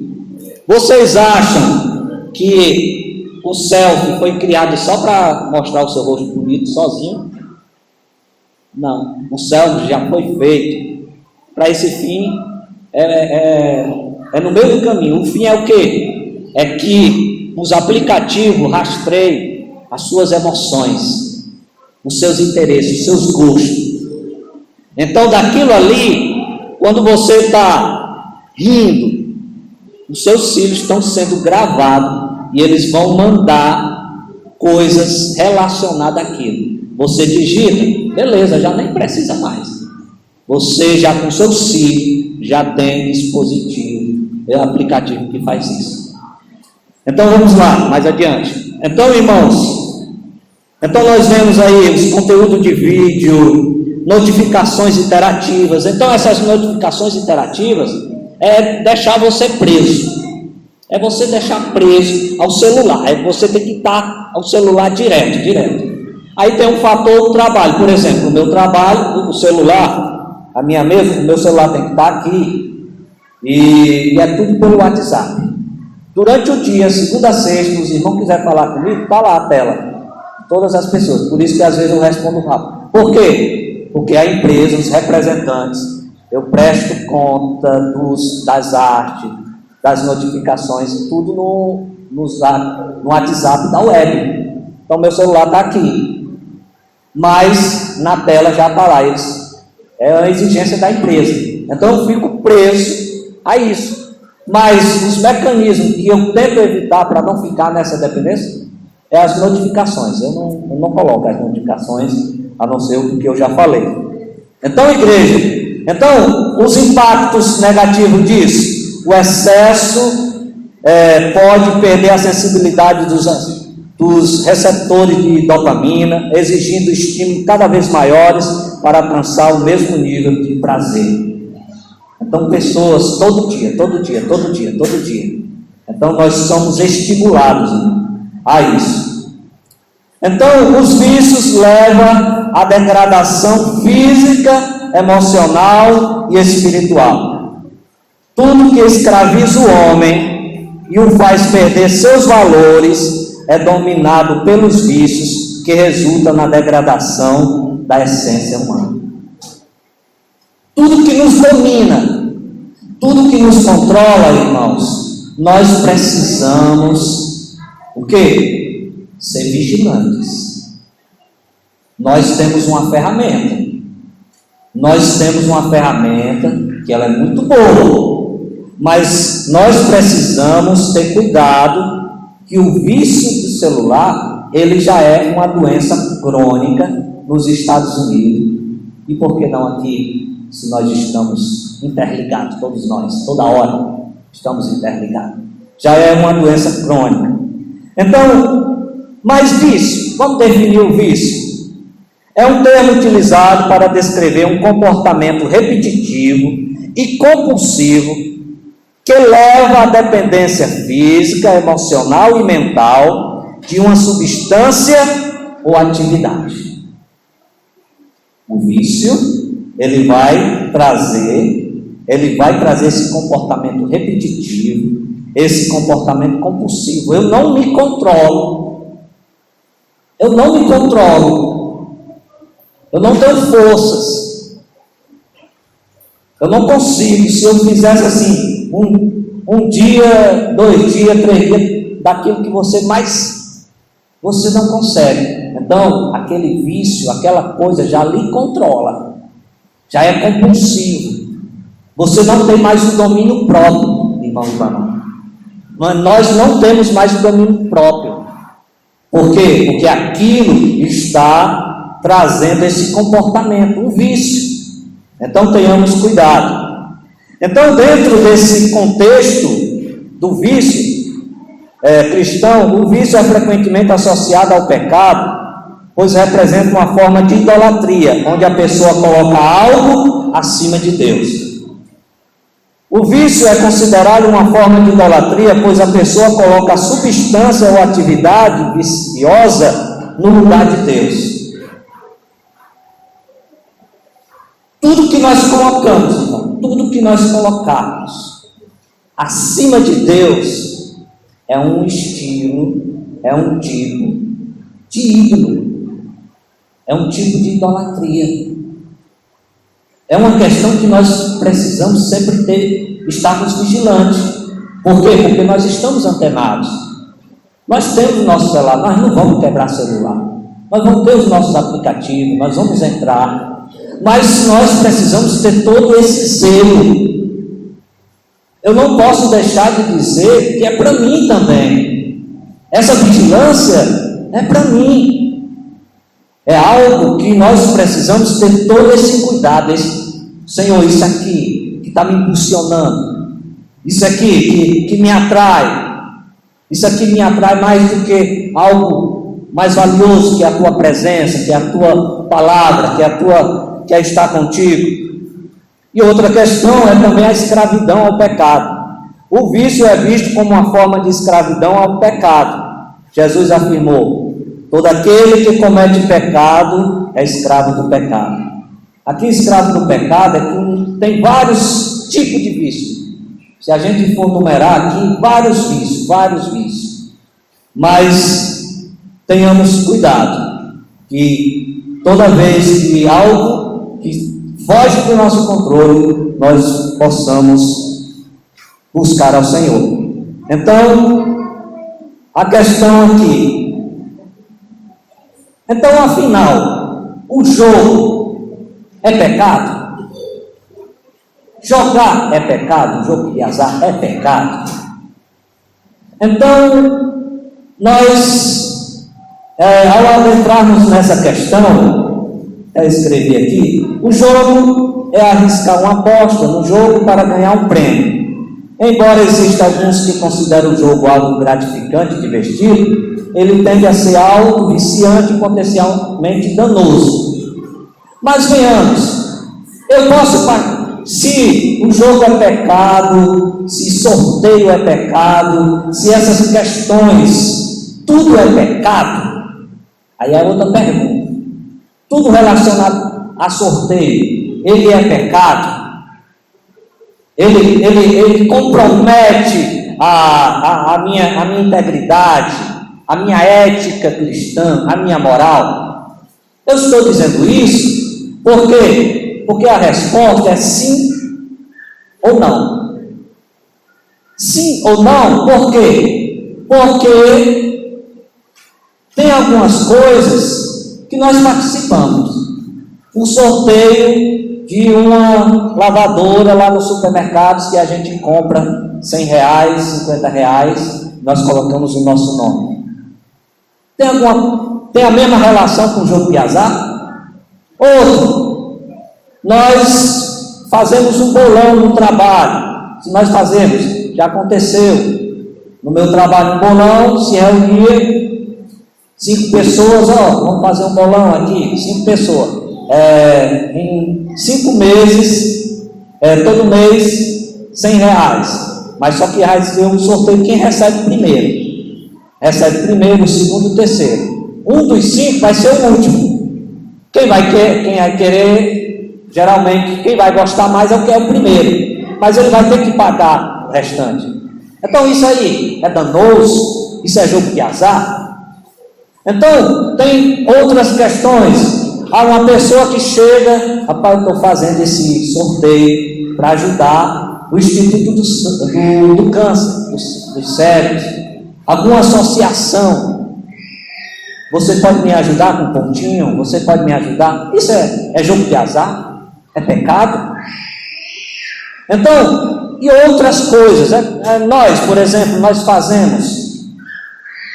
Vocês acham que o selfie foi criado só para mostrar o seu rosto bonito sozinho? Não, o selfie já foi feito para esse fim, no meio do caminho. O fim é o quê? É que os aplicativos rastreiem as suas emoções, os seus interesses, os seus gostos. Então, daquilo ali, quando você está rindo, os seus cílios estão sendo gravados e eles vão mandar coisas relacionadas àquilo. Você digita, beleza, já nem precisa mais. Você já com seu cílio já tem dispositivo, aplicativo que faz isso. Então vamos lá, mais adiante. Então, irmãos, nós vemos aí os conteúdos de vídeo, notificações interativas. Então essas notificações interativas é deixar você preso. É você deixar preso ao celular. É você ter que estar ao celular direto. Aí tem um fator do trabalho. Por exemplo, o meu trabalho, o celular, a minha mesa, o meu celular tem que estar aqui. E é tudo pelo WhatsApp. Durante o dia, segunda a sexta, os irmãos quiserem falar comigo, está lá a tela. Todas as pessoas. Por isso que às vezes eu respondo rápido. Por quê? Porque a empresa, os representantes, eu presto conta das artes, das notificações, tudo no WhatsApp da web. Então meu celular está aqui, mas na tela já está lá. É a exigência da empresa. Então eu fico preso a isso. Mas os mecanismos que eu tento evitar para não ficar nessa dependência é as notificações. Eu não coloco as notificações, a não ser o que eu já falei. Então, igreja, os impactos negativos disso, o excesso pode perder a sensibilidade dos receptores de dopamina, exigindo estímulos cada vez maiores para alcançar o mesmo nível de prazer. Então, pessoas todo dia. Então, nós somos estimulados a isso. Então, os vícios levam à degradação física, emocional e espiritual. Tudo que escraviza o homem e o faz perder seus valores é dominado pelos vícios que resultam na degradação da essência humana. Tudo que nos domina, tudo que nos controla, irmãos, nós precisamos o quê? Ser vigilantes. Nós temos uma ferramenta. Que ela é muito boa, mas nós precisamos ter cuidado que o vício do celular, ele já é uma doença crônica nos Estados Unidos. E por que não aqui, se nós estamos interligados, todos nós, toda hora estamos interligados? Já é uma doença crônica. Então, mas vício, vamos definir o vício. É um termo utilizado para descrever um comportamento repetitivo e compulsivo que leva à dependência física, emocional e mental de uma substância ou atividade. O vício, ele vai trazer esse comportamento repetitivo, esse comportamento compulsivo. Eu não me controlo. Eu não tenho forças. Eu não consigo. Se eu fizesse assim, um dia, 2 dias, 3 dias, daquilo que você não consegue. Então, aquele vício, aquela coisa já lhe controla. Já é compulsivo. Você não tem mais o domínio próprio, irmão e irmã. Mas nós não temos mais o domínio próprio. Por quê? Porque aquilo está trazendo esse comportamento, um vício. Então tenhamos cuidado. Então, dentro desse contexto do vício cristão, o vício é frequentemente associado ao pecado, pois representa uma forma de idolatria, onde a pessoa coloca algo acima de Deus. O vício é considerado uma forma de idolatria, pois a pessoa coloca a substância ou atividade viciosa no lugar de Deus. Tudo que nós colocamos, irmão, tudo que nós colocarmos acima de Deus é um estilo, é um tipo de ídolo, é um tipo de idolatria. É uma questão que nós precisamos sempre estarmos vigilantes. Por quê? Porque nós estamos antenados. Nós temos o nosso celular, nós não vamos quebrar celular. Nós vamos ter os nossos aplicativos, nós vamos entrar. Mas nós precisamos ter todo esse zelo. Eu não posso deixar de dizer que é para mim também. Essa vigilância é para mim. É algo que nós precisamos ter todo esse cuidado. Senhor, isso aqui que está me impulsionando, isso aqui que me atrai, isso aqui me atrai mais do que algo mais valioso, que é a tua presença, que é a tua palavra, que é estar contigo. E outra questão é também a escravidão ao pecado. O vício é visto como uma forma de escravidão ao pecado. Jesus afirmou: todo aquele que comete pecado é escravo do pecado. Aqui, escravo do pecado é que tem vários tipos de vícios. Se a gente for numerar aqui, vários vícios. Mas tenhamos cuidado, que toda vez que algo que foge do nosso controle, nós possamos buscar ao Senhor. Então, a questão aqui. Então, afinal, o jogo é pecado? Jogar é pecado? Jogo de azar é pecado? Então, nós, ao adentrarmos nessa questão, escrevi aqui, o jogo é arriscar uma aposta no jogo para ganhar um prêmio. Embora existam alguns que consideram o jogo algo gratificante e divertido, ele tende a ser algo viciante e potencialmente danoso. Mas venhamos, eu posso, se o jogo é pecado, se sorteio é pecado, se essas questões, tudo é pecado, aí é outra pergunta. Tudo relacionado a sorteio, ele é pecado? Ele compromete a minha integridade, a minha ética cristã, a minha moral? Eu estou dizendo isso por quê? Porque a resposta é sim ou não. Sim ou não, por quê? Porque tem algumas coisas que nós participamos. Um sorteio de uma lavadora lá no supermercado que a gente compra R$100, R$50, nós colocamos o nosso nome. Tem a mesma relação com o jogo de azar? Outro, nós fazemos um bolão no trabalho. Se nós fazemos, já aconteceu, no meu trabalho um bolão, se reunia 5 pessoas, vamos fazer um bolão aqui, 5 pessoas, em 5 meses, todo mês, R$100, mas só que vai ser um sorteio, quem recebe primeiro, o segundo e o terceiro, um dos 5 vai ser o último, quem vai querer, geralmente, quem vai gostar mais é o que é o primeiro, mas ele vai ter que pagar o restante. Então isso aí é danoso, isso é jogo de azar. Então, tem outras questões. Há uma pessoa que chega, rapaz, eu estou fazendo esse sorteio para ajudar o Instituto do Câncer, dos cérebros, alguma associação. Você pode me ajudar com um pontinho? Você pode me ajudar? Isso é jogo de azar? É pecado? Então, e outras coisas. Nós, por exemplo, nós fazemos.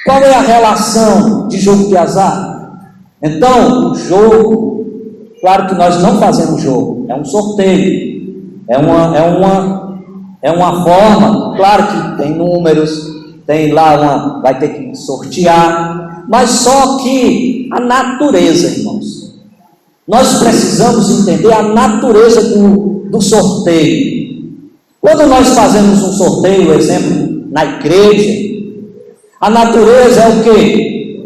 Qual é a relação de jogo de azar? Então, o jogo, claro que nós não fazemos jogo, é um sorteio, é uma forma, claro que tem números, tem lá vai ter que sortear, mas só que a natureza, irmãos, nós precisamos entender a natureza do sorteio. Quando nós fazemos um sorteio, exemplo, na igreja, a natureza é o quê?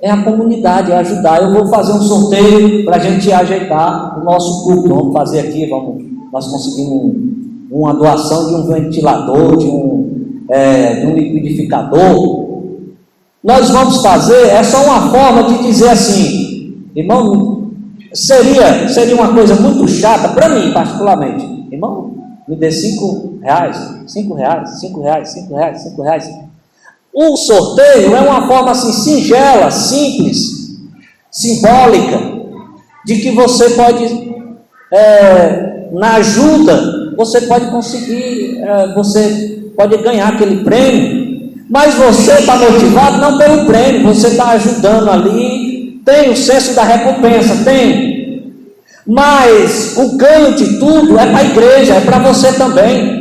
É a comunidade, é ajudar. Eu vou fazer um sorteio para a gente ajeitar o nosso culto. Vamos fazer aqui, nós conseguimos uma doação de um ventilador, de um liquidificador. Nós vamos fazer, é só uma forma de dizer assim, irmão, seria uma coisa muito chata, para mim particularmente, irmão, me dê R$5, R$5. O sorteio é uma forma assim singela, simples, simbólica, de que você pode, na ajuda, você pode conseguir, você pode ganhar aquele prêmio, mas você está motivado não pelo prêmio, você está ajudando ali, tem o senso da recompensa, tem, mas o ganho de tudo é para a igreja, é para você também.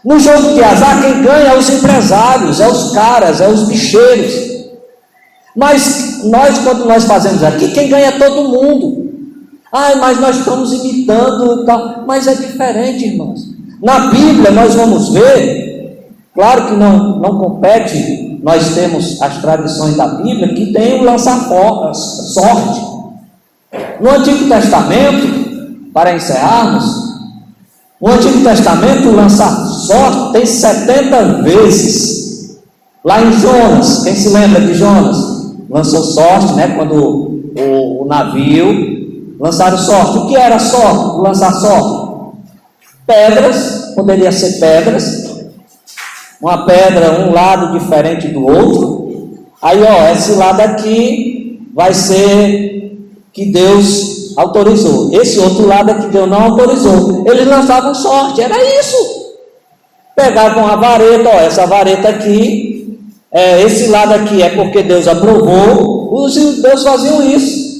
No jogo de azar, quem ganha é os empresários, é os caras, é os bicheiros. Mas quando nós fazemos aqui, quem ganha é todo mundo. Mas nós estamos imitando, tal. Mas é diferente, irmãos. Na Bíblia nós vamos ver, claro que não compete, nós temos as tradições da Bíblia que tem o lançar sorte. No Antigo Testamento, para encerrarmos, no Antigo Testamento, o lançar sorte tem 70 vezes. Lá em Jonas, quem se lembra de Jonas? Lançou sorte, né? Quando o navio lançaram sorte. O que era sorte? Lançar sorte? Pedras, poderia ser pedras. Uma pedra, um lado diferente do outro. Aí, esse lado aqui vai ser que Deus autorizou. Esse outro lado é que Deus não autorizou. Eles lançavam sorte, era isso. Pegavam a vareta, essa vareta aqui, esse lado aqui é porque Deus aprovou. Os judeus faziam isso.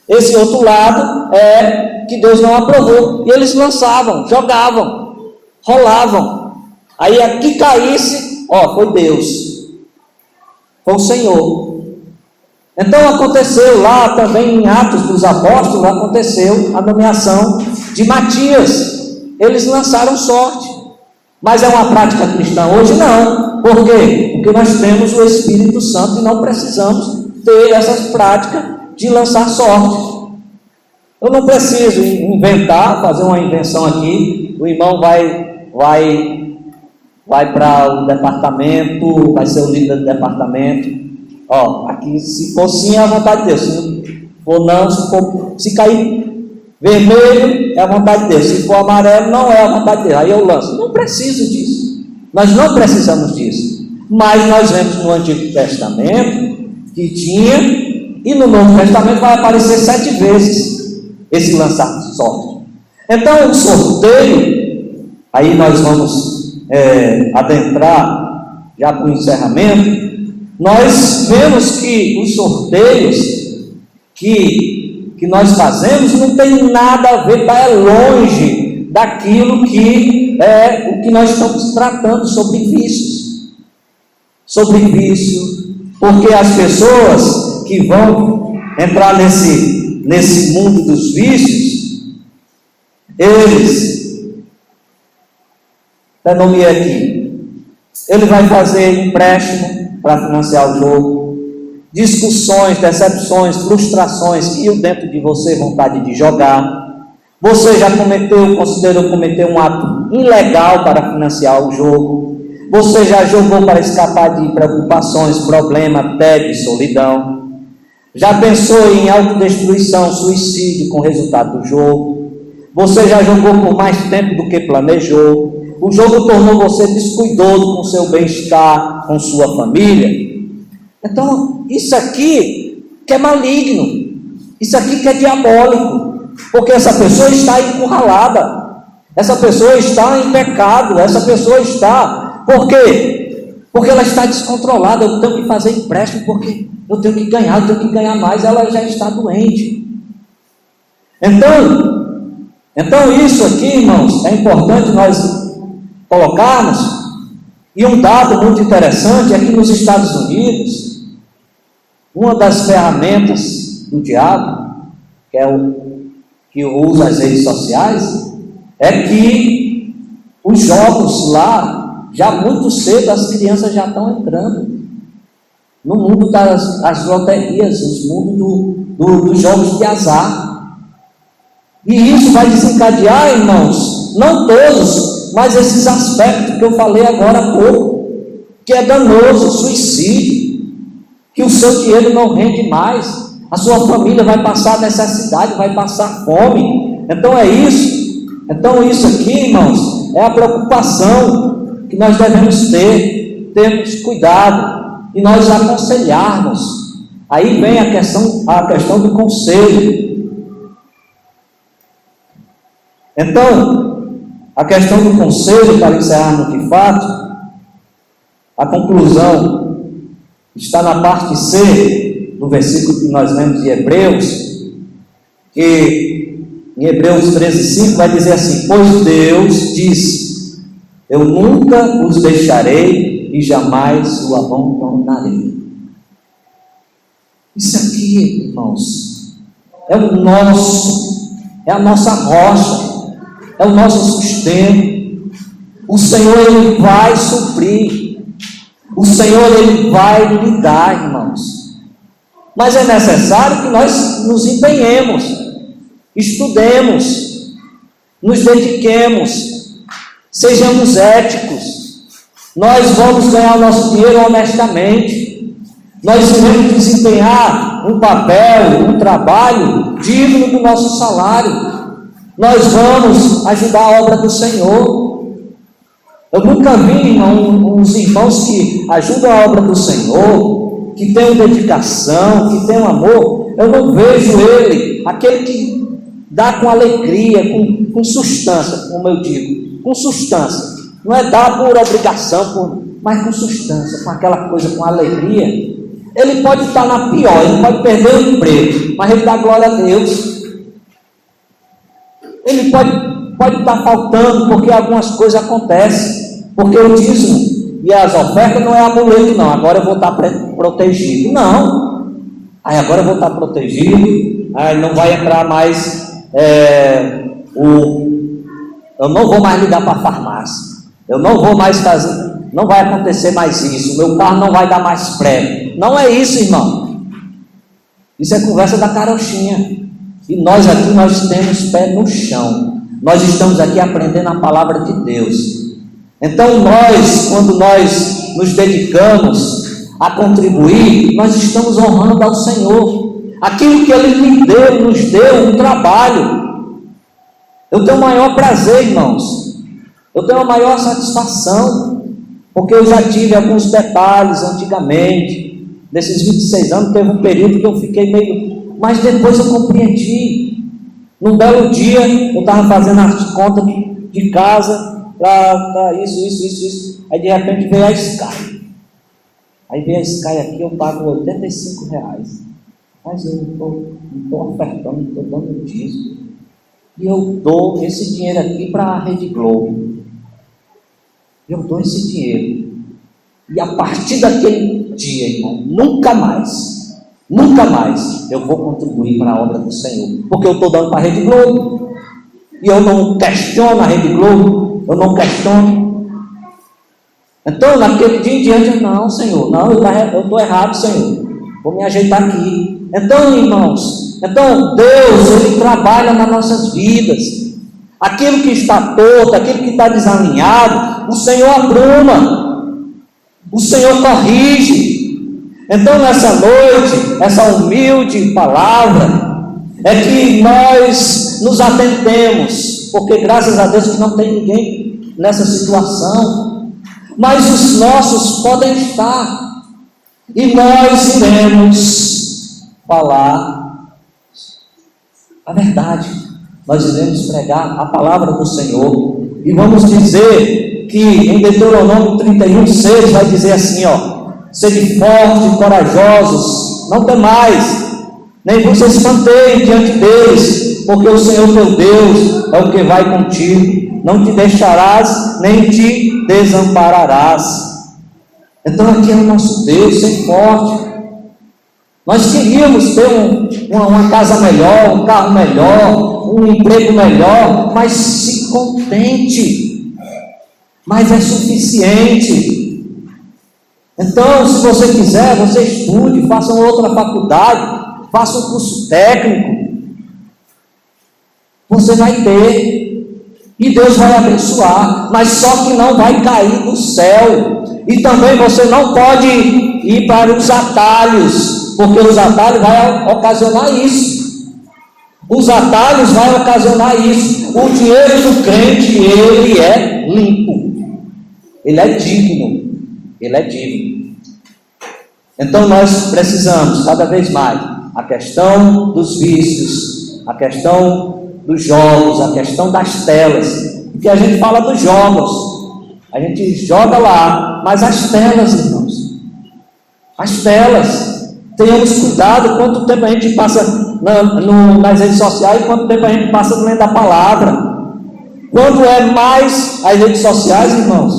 Esse outro lado é que Deus não aprovou. E eles lançavam, jogavam, rolavam. Aí aqui caísse, foi Deus, foi o Senhor. Então aconteceu lá também em Atos dos Apóstolos, aconteceu a nomeação de Matias. Eles lançaram sorte. Mas é uma prática cristã hoje? Não. Por quê? Porque nós temos o Espírito Santo e não precisamos ter essas práticas de lançar sorte. Eu não preciso inventar, fazer uma invenção aqui. O irmão vai para o departamento, vai ser o líder do departamento. Aqui, se for sim, é a vontade de Deus. Se for não, se cair vermelho, é a vontade de Deus. Se for amarelo, não é a vontade de Deus. Aí eu lanço. Não preciso disso. Nós não precisamos disso. Mas nós vemos no Antigo Testamento que tinha, e no Novo Testamento vai aparecer 7 vezes esse lançar sorte. Então, o sorteio, aí nós vamos adentrar já para o encerramento. Nós vemos que os sorteios que nós fazemos não tem nada a ver, está longe daquilo que é o que nós estamos tratando sobre vícios. sobre vício, porque as pessoas que vão entrar nesse mundo dos vícios, eles, até nomeei aqui, ele vai fazer empréstimo para financiar o jogo, discussões, decepções, frustrações, criam dentro de você vontade de jogar. Você já considerou cometer um ato ilegal para financiar o jogo. Você já jogou para escapar de preocupações, problemas, tédio e solidão. Já pensou em autodestruição, suicídio com o resultado do jogo. Você já jogou por mais tempo do que planejou. O jogo tornou você descuidoso com seu bem-estar, com sua família. Então, isso aqui que é maligno. Isso aqui que é diabólico. Porque essa pessoa está encurralada, essa pessoa está em pecado, essa pessoa está, por quê? Porque ela está descontrolada. Eu tenho que fazer empréstimo porque eu tenho que ganhar mais, ela já está doente. Então isso aqui, irmãos, é importante nós colocarmos. E um dado muito interessante é que nos Estados Unidos, uma das ferramentas do diabo, que usa as redes sociais, é que os jogos lá, já muito cedo, as crianças já estão entrando no mundo das loterias, no mundo dos jogos de azar. E isso vai desencadear, irmãos, não todos, mas esses aspectos que eu falei agora há pouco, que é danoso, suicídio, que o seu dinheiro não rende mais, a sua família vai passar necessidade, vai passar fome. Então é isso. Então isso aqui, irmãos, é a preocupação que nós devemos termos cuidado e nós aconselharmos. Aí vem a questão do conselho. Então, a questão do conselho, para encerrarmos de fato, a conclusão está na parte C do versículo que nós lemos de Hebreus, que em Hebreus 13:5 vai dizer assim: pois Deus disse, eu nunca os deixarei e jamais o abandonarei. Isso aqui, irmãos, é a nossa rocha, é o nosso sustento. O Senhor, Ele vai suprir, o Senhor, Ele vai lhe dar, irmãos. Mas é necessário que nós nos empenhemos, estudemos, nos dediquemos, sejamos éticos. Nós vamos ganhar o nosso dinheiro honestamente. Nós iremos desempenhar um papel, um trabalho digno do nosso salário. Nós vamos ajudar a obra do Senhor. Eu nunca vi uns irmãos que ajudam a obra do Senhor, que tem dedicação, que tem amor. Eu não vejo ele, aquele que dá com alegria, com substância, como eu digo, com substância. Não é dar por obrigação, mas com substância, com aquela coisa, com alegria. Ele pode estar na pior, ele pode perder o emprego, mas ele dá glória a Deus. Ele pode estar faltando, porque algumas coisas acontecem, porque o dízimo e as ofertas não é amuleto, não. Agora eu vou estar protegido. Não. Aí agora eu vou estar protegido. Aí não vai entrar mais. Eu não vou mais ligar para a farmácia. Eu não vou mais fazer. Não vai acontecer mais isso. O meu carro não vai dar mais prego. Não é isso, irmão. Isso é conversa da carochinha. E nós temos pé no chão. Nós estamos aqui aprendendo a palavra de Deus. Então quando nós nos dedicamos a contribuir, nós estamos honrando ao Senhor. Aquilo que Ele nos deu um trabalho. Eu tenho o maior prazer, irmãos. Eu tenho a maior satisfação, porque eu já tive alguns detalhes antigamente. Nesses 26 anos teve um período que eu fiquei meio... Mas depois eu compreendi. Num belo dia, eu estava fazendo as contas de casa, para isso. Aí de repente veio a Sky. Aí veio a Sky aqui, eu pago R$85. Mas eu não estou ofertando, não estou dando dízimo. E eu dou esse dinheiro aqui para a Rede Globo. Eu dou esse dinheiro. E a partir daquele dia, irmão, nunca mais eu vou contribuir para a obra do Senhor, porque eu estou dando para a Rede Globo, e eu não questiono a Rede Globo, eu não questiono. Então, naquele dia em diante, não, Senhor, não, eu estou errado, Senhor, vou me ajeitar aqui. Então, irmãos, Deus, Ele trabalha nas nossas vidas. Aquilo que está torto, aquilo que está desalinhado, o Senhor apruma, o Senhor corrige. Então, nessa noite, essa humilde palavra é que nós nos atentemos, porque graças a Deus que não tem ninguém nessa situação, mas os nossos podem estar, e nós iremos falar a verdade. Nós iremos pregar a palavra do Senhor, e vamos dizer que em Deuteronômio 31:6 vai dizer assim, sede fortes e corajosos, não temais, nem vos espanteiem diante deles, porque o Senhor teu Deus é o que vai contigo, não te deixarás, nem te desampararás. Então aqui é o nosso Deus, ser forte. Nós queríamos ter uma casa melhor, um carro melhor, um emprego melhor, mas se contente, mas é suficiente. Então, se você quiser, você estude, faça uma outra faculdade, faça um curso técnico, você vai ter, e Deus vai abençoar, mas só que não vai cair do céu. E também você não pode ir para os atalhos, porque os atalhos vão ocasionar isso. Os atalhos vão ocasionar isso. O dinheiro do crente, ele é limpo, ele é digno, Então nós precisamos cada vez mais, a questão dos vícios, a questão dos jogos, a questão das telas, porque a gente fala dos jogos, a gente joga lá, mas as telas, irmãos, as telas, tenhamos cuidado quanto tempo a gente passa nas redes sociais e quanto tempo a gente passa lendo a palavra. Quando é mais as redes sociais, irmãos,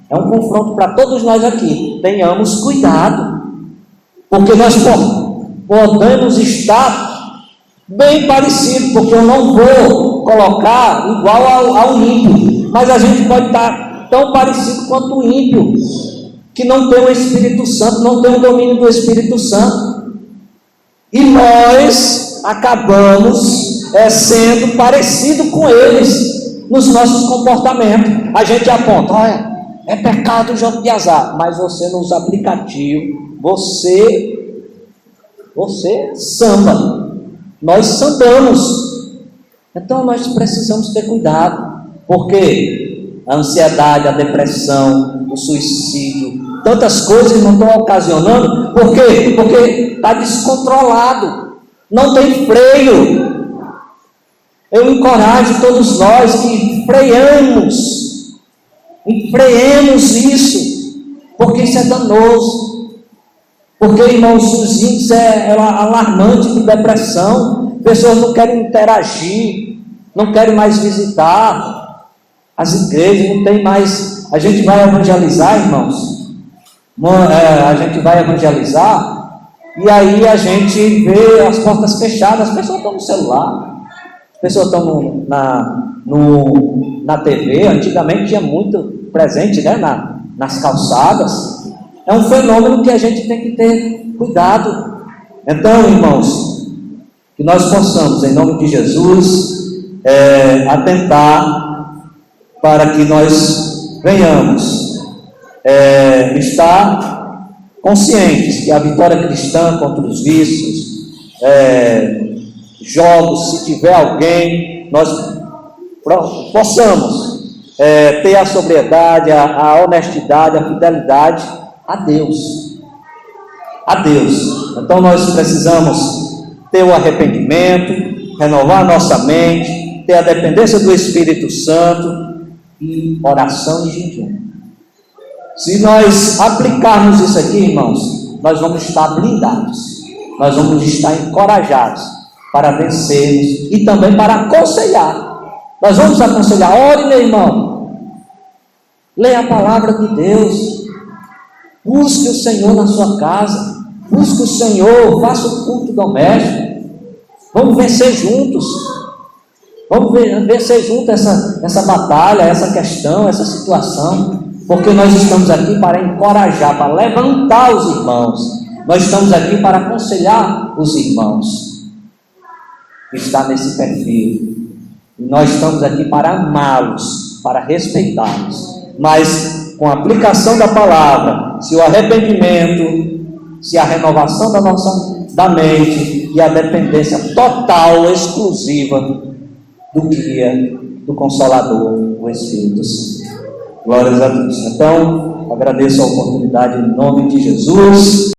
é um confronto para todos nós aqui. Tenhamos cuidado, porque nós podemos estar bem parecido, porque eu não vou colocar igual ao ímpio, mas a gente pode estar tão parecido quanto o ímpio, que não tem o Espírito Santo, não tem o domínio do Espírito Santo, e nós acabamos sendo parecido com eles nos nossos comportamentos. A gente aponta, olha, é pecado o jogo de azar, mas você nos aplicativos, você samba, nós sambamos. Então nós precisamos ter cuidado, porque a ansiedade, a depressão, o suicídio, tantas coisas não estão ocasionando. Por quê? Porque está descontrolado, não tem freio. Eu encorajo todos nós que freemos isso, porque isso é danoso. Porque, irmãos, os índices é alarmante de depressão, pessoas não querem interagir, não querem mais visitar as igrejas, não tem mais. A gente vai evangelizar, irmãos, a gente vai evangelizar, e aí a gente vê as portas fechadas, as pessoas estão no celular, as pessoas estão na TV. Antigamente tinha muito presente, né, nas calçadas. É um fenômeno que a gente tem que ter cuidado. Então, irmãos, que nós possamos, em nome de Jesus, atentar para que nós venhamos estar conscientes que a vitória cristã contra os vícios, jogos, se tiver alguém, nós possamos ter a sobriedade, a honestidade, a fidelidade a Deus. Então nós precisamos ter o arrependimento, renovar nossa mente, ter a dependência do Espírito Santo e oração e jejum. Se nós aplicarmos isso aqui, irmãos, nós vamos estar blindados, nós vamos estar encorajados para vencermos e também para aconselhar. Nós vamos aconselhar. Ore, meu irmão, leia a palavra de Deus, Busque o Senhor na sua casa, busque o Senhor, faça o culto doméstico. Vamos vencer juntos. Vamos vencer juntos essa batalha, essa questão, essa situação, porque nós estamos aqui para encorajar, para levantar os irmãos. Nós estamos aqui para aconselhar os irmãos que estão nesse perfil. E nós estamos aqui para amá-los, para respeitá-los. Mas com a aplicação da palavra, se o arrependimento, se a renovação da mente e a dependência total, exclusiva do guia, do Consolador, o Espírito Santo. Glórias a Deus. Então, agradeço a oportunidade em nome de Jesus.